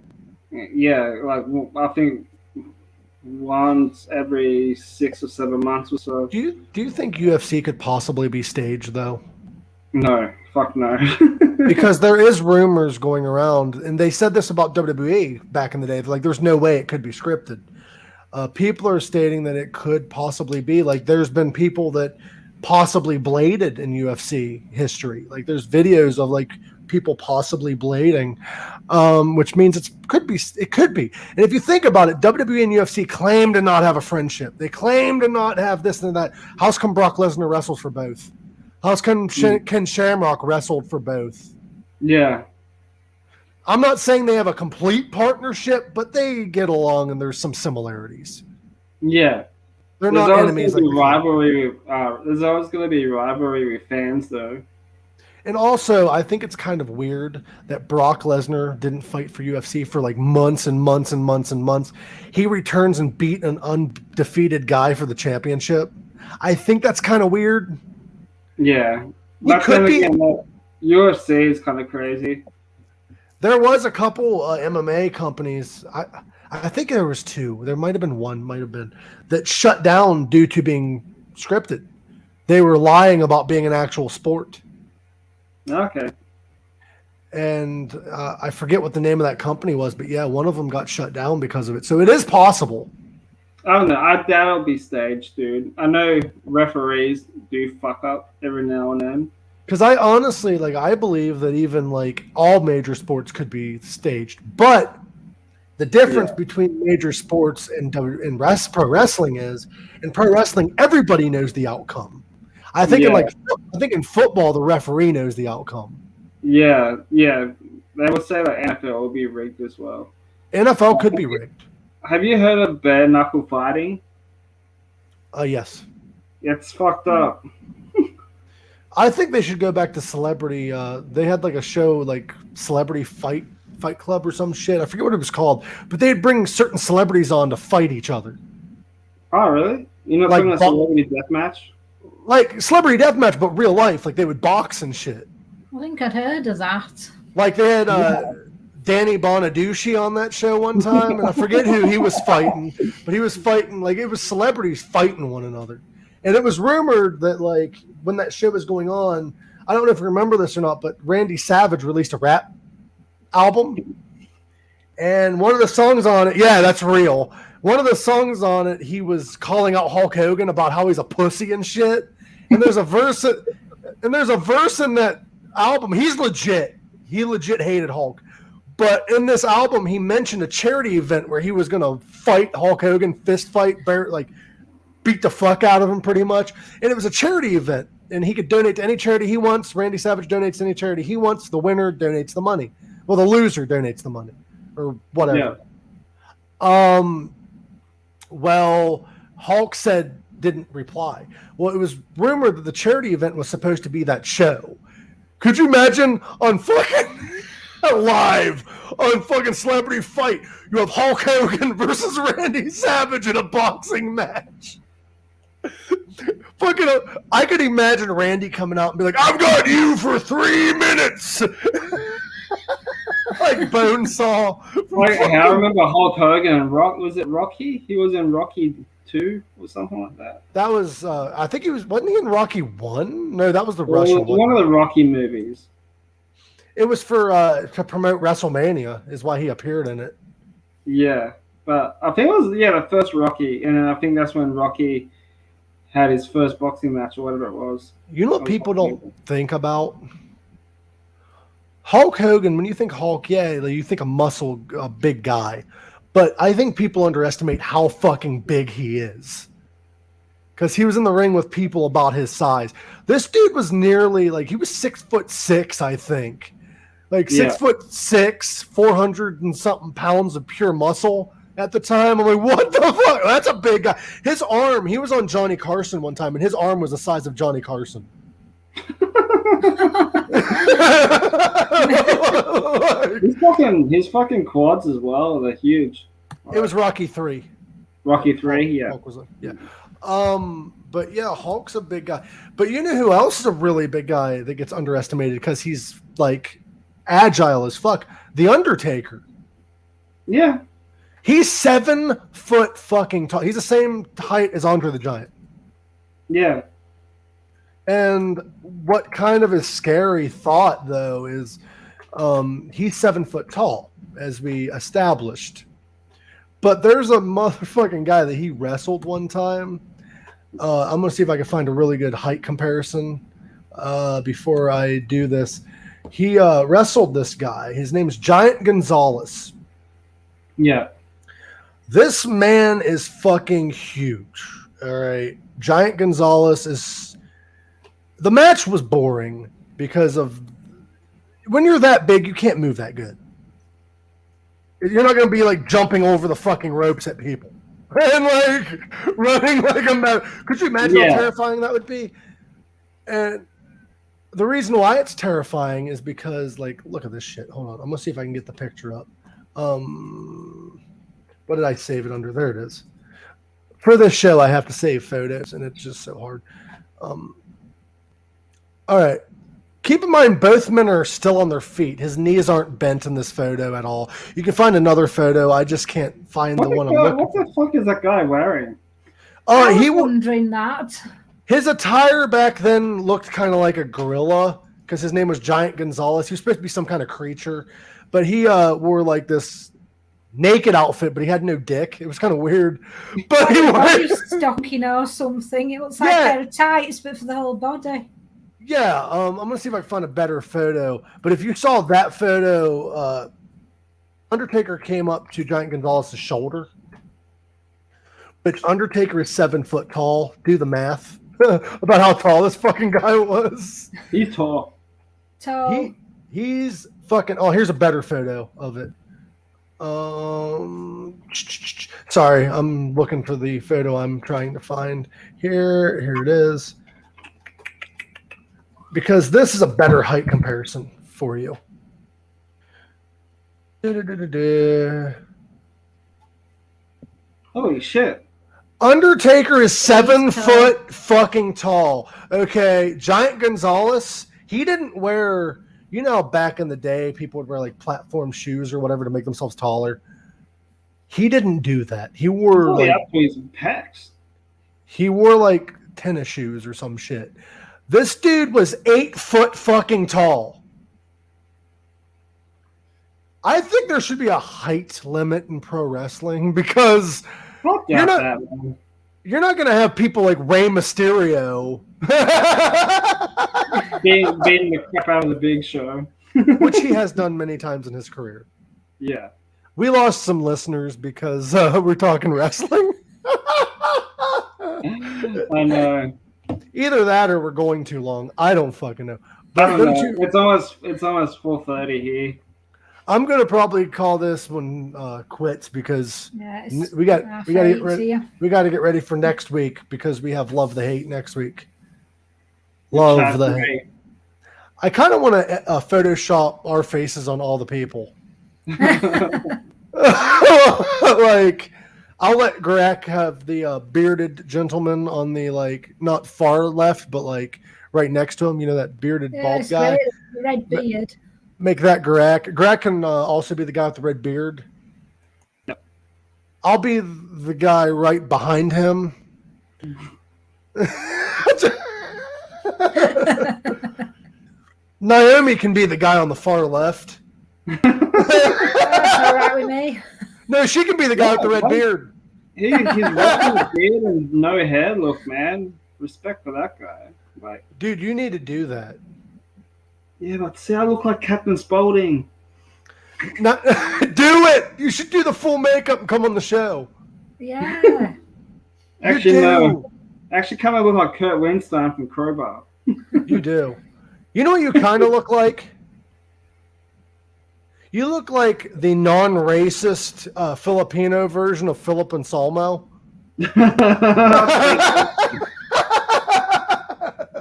Yeah, like I think once every 6 or 7 months or so. Do you think UFC could possibly be staged though? No, fuck no. Because there is rumors going around, and they said this about WWE back in the day. Like, there's no way it could be scripted. People are stating that it could possibly be. Like, there's been people that possibly bladed in UFC history. Like, there's videos of like people possibly blading, which means it could be. And if you think about it, WWE and UFC claim to not have a friendship. They claim to not have this and that. How's come Brock Lesnar wrestles for both? How's come Ken Shamrock wrestled for both? Yeah. I'm not saying they have a complete partnership, but they get along and there's some similarities. Yeah. They're not enemies. There's always going to be rivalry with fans, though. And also, I think it's kind of weird that Brock Lesnar didn't fight for UFC for like months and months and months and months. He returns and beat an undefeated guy for the championship. I think that's kind of weird. Yeah. It could be. UFC is kind of crazy. There was a couple MMA companies. I think there was two. There might have been one, that shut down due to being scripted. They were lying about being an actual sport. Okay. And I forget what the name of that company was, but yeah, one of them got shut down because of it. So it is possible. I don't know. I doubt it'll be staged, dude. I know referees do fuck up every now and then. Because I honestly, I believe that even all major sports could be staged. But the difference between major sports and pro wrestling is, in pro wrestling, everybody knows the outcome. I think in football, the referee knows the outcome. Yeah. They would say that NFL will be rigged as well. NFL could be rigged. Have you heard of bare knuckle fighting? Yes. It's fucked up. I think they should go back to celebrity. They had a show Celebrity Fight Club or some shit. I forget what it was called, but they'd bring certain celebrities on to fight each other. Oh, really? You know, something like Celebrity Deathmatch? Like Celebrity Deathmatch, but real life. They would box and shit. I think I'd heard of that. Like they had Danny Bonaducci on that show one time, and I forget who he was fighting, but he was fighting, like, it was celebrities fighting one another. And it was rumored that, like, when that show was going on, I don't know if you remember this or not, but Randy Savage released a rap album. And one of the songs on it, yeah, that's real. One of the songs on it, he was calling out Hulk Hogan about how he's a pussy and shit. And there's a verse in that album. He's legit. He legit hated Hulk. But in this album, he mentioned a charity event where he was going to fight Hulk Hogan, fist fight, like beat the fuck out of him pretty much. And it was a charity event. And he could donate to any charity he wants. Randy Savage donates to any charity he wants. The winner donates the money. Well, the loser donates the money. Or whatever. Yeah. Well, Hulk didn't reply. Well, it was rumored that the charity event was supposed to be that show. Could you imagine on fucking live on fucking Celebrity Fight, you have Hulk Hogan versus Randy Savage in a boxing match? Fucking, I could imagine Randy coming out and be like, "I've got you for 3 minutes." Like Bonesaw. I remember Hulk Hogan and was it Rocky? He was in Rocky 2 or something like that. That was, I think wasn't he in Rocky 1? No, that was the Russian one. One of the Rocky movies. It was for to promote WrestleMania, is why he appeared in it. Yeah, but I think it was the first Rocky, and I think that's when Rocky had his first boxing match or whatever it was. You know what people don't think about? Hulk Hogan, when you think Hulk, yeah, you think a big guy. But I think people underestimate how fucking big he is. Because he was in the ring with people about his size. This dude was nearly, like, he was 6'6", I think. Like 6'6", 400 and something pounds of pure muscle at the time. I'm like, what the fuck? That's a big guy. His arm, he was on Johnny Carson one time, and his arm was the size of Johnny Carson. his fucking quads as well, they're huge. It was Rocky 3. Rocky 3, yeah. Hulk was yeah. But yeah, Hulk's a big guy. But you know who else is a really big guy that gets underestimated because he's like agile as fuck? The Undertaker. Yeah. He's 7 foot fucking tall. He's the same height as Andre the Giant. Yeah. And what kind of a scary thought, though, is he's 7 foot tall, as we established. But there's a motherfucking guy that he wrestled one time. I'm going to see if I can find a really good height comparison before I do this. He wrestled this guy. His name is Giant Gonzalez. Yeah. This man is fucking huge. All right. Giant Gonzalez is... The match was boring because of... When you're that big, you can't move that good. You're not going to be like jumping over the fucking ropes at people and like running like a mad. Could you imagine how terrifying that would be? And the reason why it's terrifying is because, like, look at this shit. Hold on. I'm going to see if I can get the picture up. What did I save it under? There it is. For this show, I have to save photos, and it's just so hard. All right. Keep in mind, both men are still on their feet. His knees aren't bent in this photo at all. You can find another photo. I just can't find the one I'm looking for. What the fuck is that guy wearing? I was wondering that. His attire back then looked kind of like a gorilla because his name was Giant Gonzalez. He was supposed to be some kind of creature, but he wore like this naked outfit, but he had no dick. It was kind of weird. But he was stocking or something. It looks like a pair of tights, but for the whole body. Yeah, I'm going to see if I can find a better photo. But if you saw that photo, Undertaker came up to Giant Gonzalez's shoulder. Which Undertaker is 7 foot tall. Do the math about how tall this fucking guy was. He's tall. He's fucking... Oh, here's a better photo of it. Sorry, I'm looking for the photo I'm trying to find. Here it is. Because this is a better height comparison for you. Holy shit. Undertaker is 7 foot fucking tall. Okay, Giant Gonzalez, he didn't wear You know, back in the day, people would wear like platform shoes or whatever to make themselves taller. He didn't do that. He wore like up to his pecs. He wore like tennis shoes or some shit. This dude was 8 foot fucking tall. I think there should be a height limit in pro wrestling because you're not going to have people like Rey Mysterio beating the crap out of the Big Show, which he has done many times in his career. Yeah. We lost some listeners because we're talking wrestling. I know. Either that or we're going too long. I don't fucking know. But I don't know. It's almost 4:30 here. I'm gonna probably call this one quits because we got to get ready. We got to get ready for next week because we have Love the Hate next week. Love the Hate. I kind of want to Photoshop our faces on all the people. Like, I'll let Garak have the bearded gentleman on the like not far left, but like right next to him. You know that bearded bald guy. Red beard. Make that Garak. Garak can also be the guy with the red beard. Yep. I'll be the guy right behind him. Naomi can be the guy on the far left. That's all right with me. No, she can be the guy with the red beard. He's rocking a beard and no hair. Look, man, respect for that guy. Like, dude, you need to do that. Yeah, but see, I look like Captain Spaulding. Do it. You should do the full makeup and come on the show. Yeah. Actually, no. Actually, come up with like Kurt Winstein from Crowbar. You do. You know what you kind of look like? You look like the non-racist Filipino version of Philip Anselmo.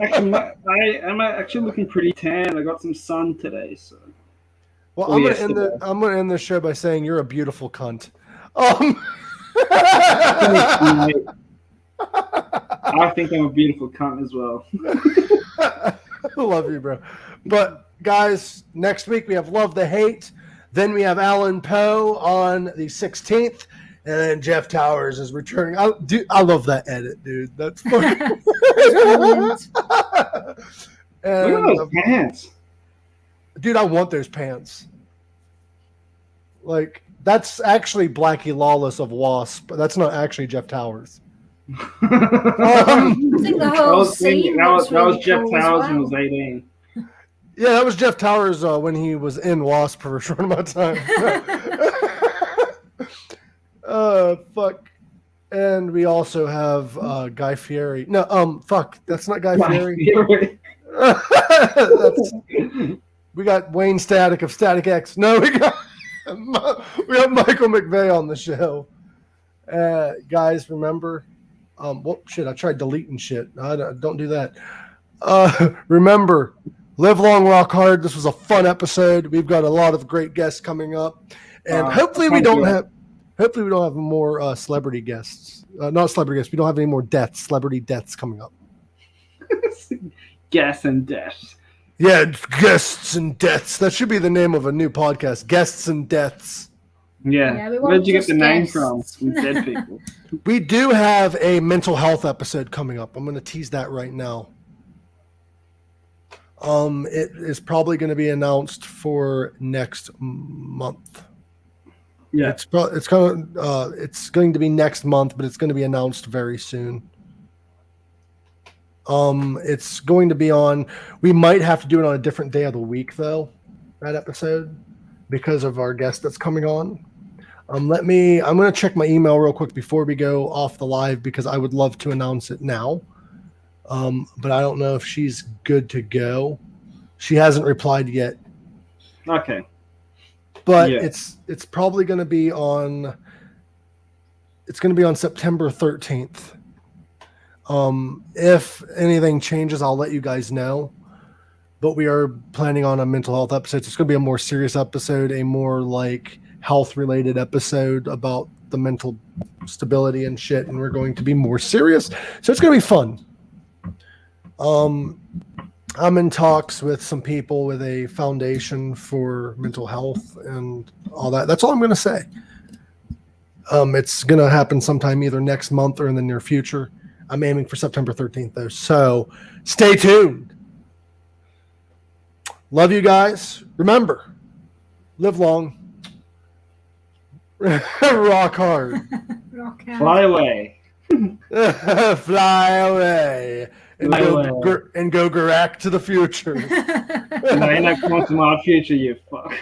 Actually, I'm actually looking pretty tan. I got some sun today, so. Well, I'm gonna end the show by saying you're a beautiful cunt. I think I'm a beautiful cunt as well. I love you, bro. But guys, next week we have Love the Hate. Then we have Alan Poe on the 16th. And then Jeff Towers is returning. I love that edit, dude. That's fucking. And, look at those pants. Dude, I want those pants. Like, that's actually Blackie Lawless of Wasp, but that's not actually Jeff Towers. I think the whole scene that was really Jeff cool Towers when he well. was 18. Yeah, that was Jeff Towers when he was in Wasp for a short amount of time. Fuck. And we also have Guy Fieri. No, fuck. That's not Guy Fieri. We got Wayne Static of Static X. No, we got Michael McVeigh on the show. Guys, remember. Well, shit, I tried deleting shit. Don't do that. Remember, live long, rock hard. This was a fun episode. We've got a lot of great guests coming up, and hopefully we don't have more celebrity guests. Not celebrity guests. We don't have any more celebrity deaths coming up. Guests and deaths. Yeah, guests and deaths. That should be the name of a new podcast. Guests and deaths. Yeah. Where did you get the name from? Dead people. We do have a mental health episode coming up. I'm going to tease that right now. It is probably going to be announced for next month. Yeah, it's going to be next month, but it's going to be announced very soon. It's going to be on. We might have to do it on a different day of the week, though. That episode, because of our guest that's coming on. I'm going to check my email real quick before we go off the live because I would love to announce it now. But I don't know if she's good to go. She hasn't replied yet. Okay. But yeah. It's probably going to be on. It's going to be on September 13th. If anything changes, I'll let you guys know. But we are planning on a mental health episode. It's going to be a more serious episode, a more like health-related episode about the mental stability and shit. And we're going to be more serious, so it's going to be fun. I'm in talks with some people with a foundation for mental health and all that. That's all I'm going to say. It's going to happen sometime either next month or in the near future. I'm aiming for September 13th, though. So stay tuned. Love you guys. Remember, live long. Rock hard. Rock out. Fly away. Fly away. And go Garak to the future. No, you're not coming to my future, you fuck.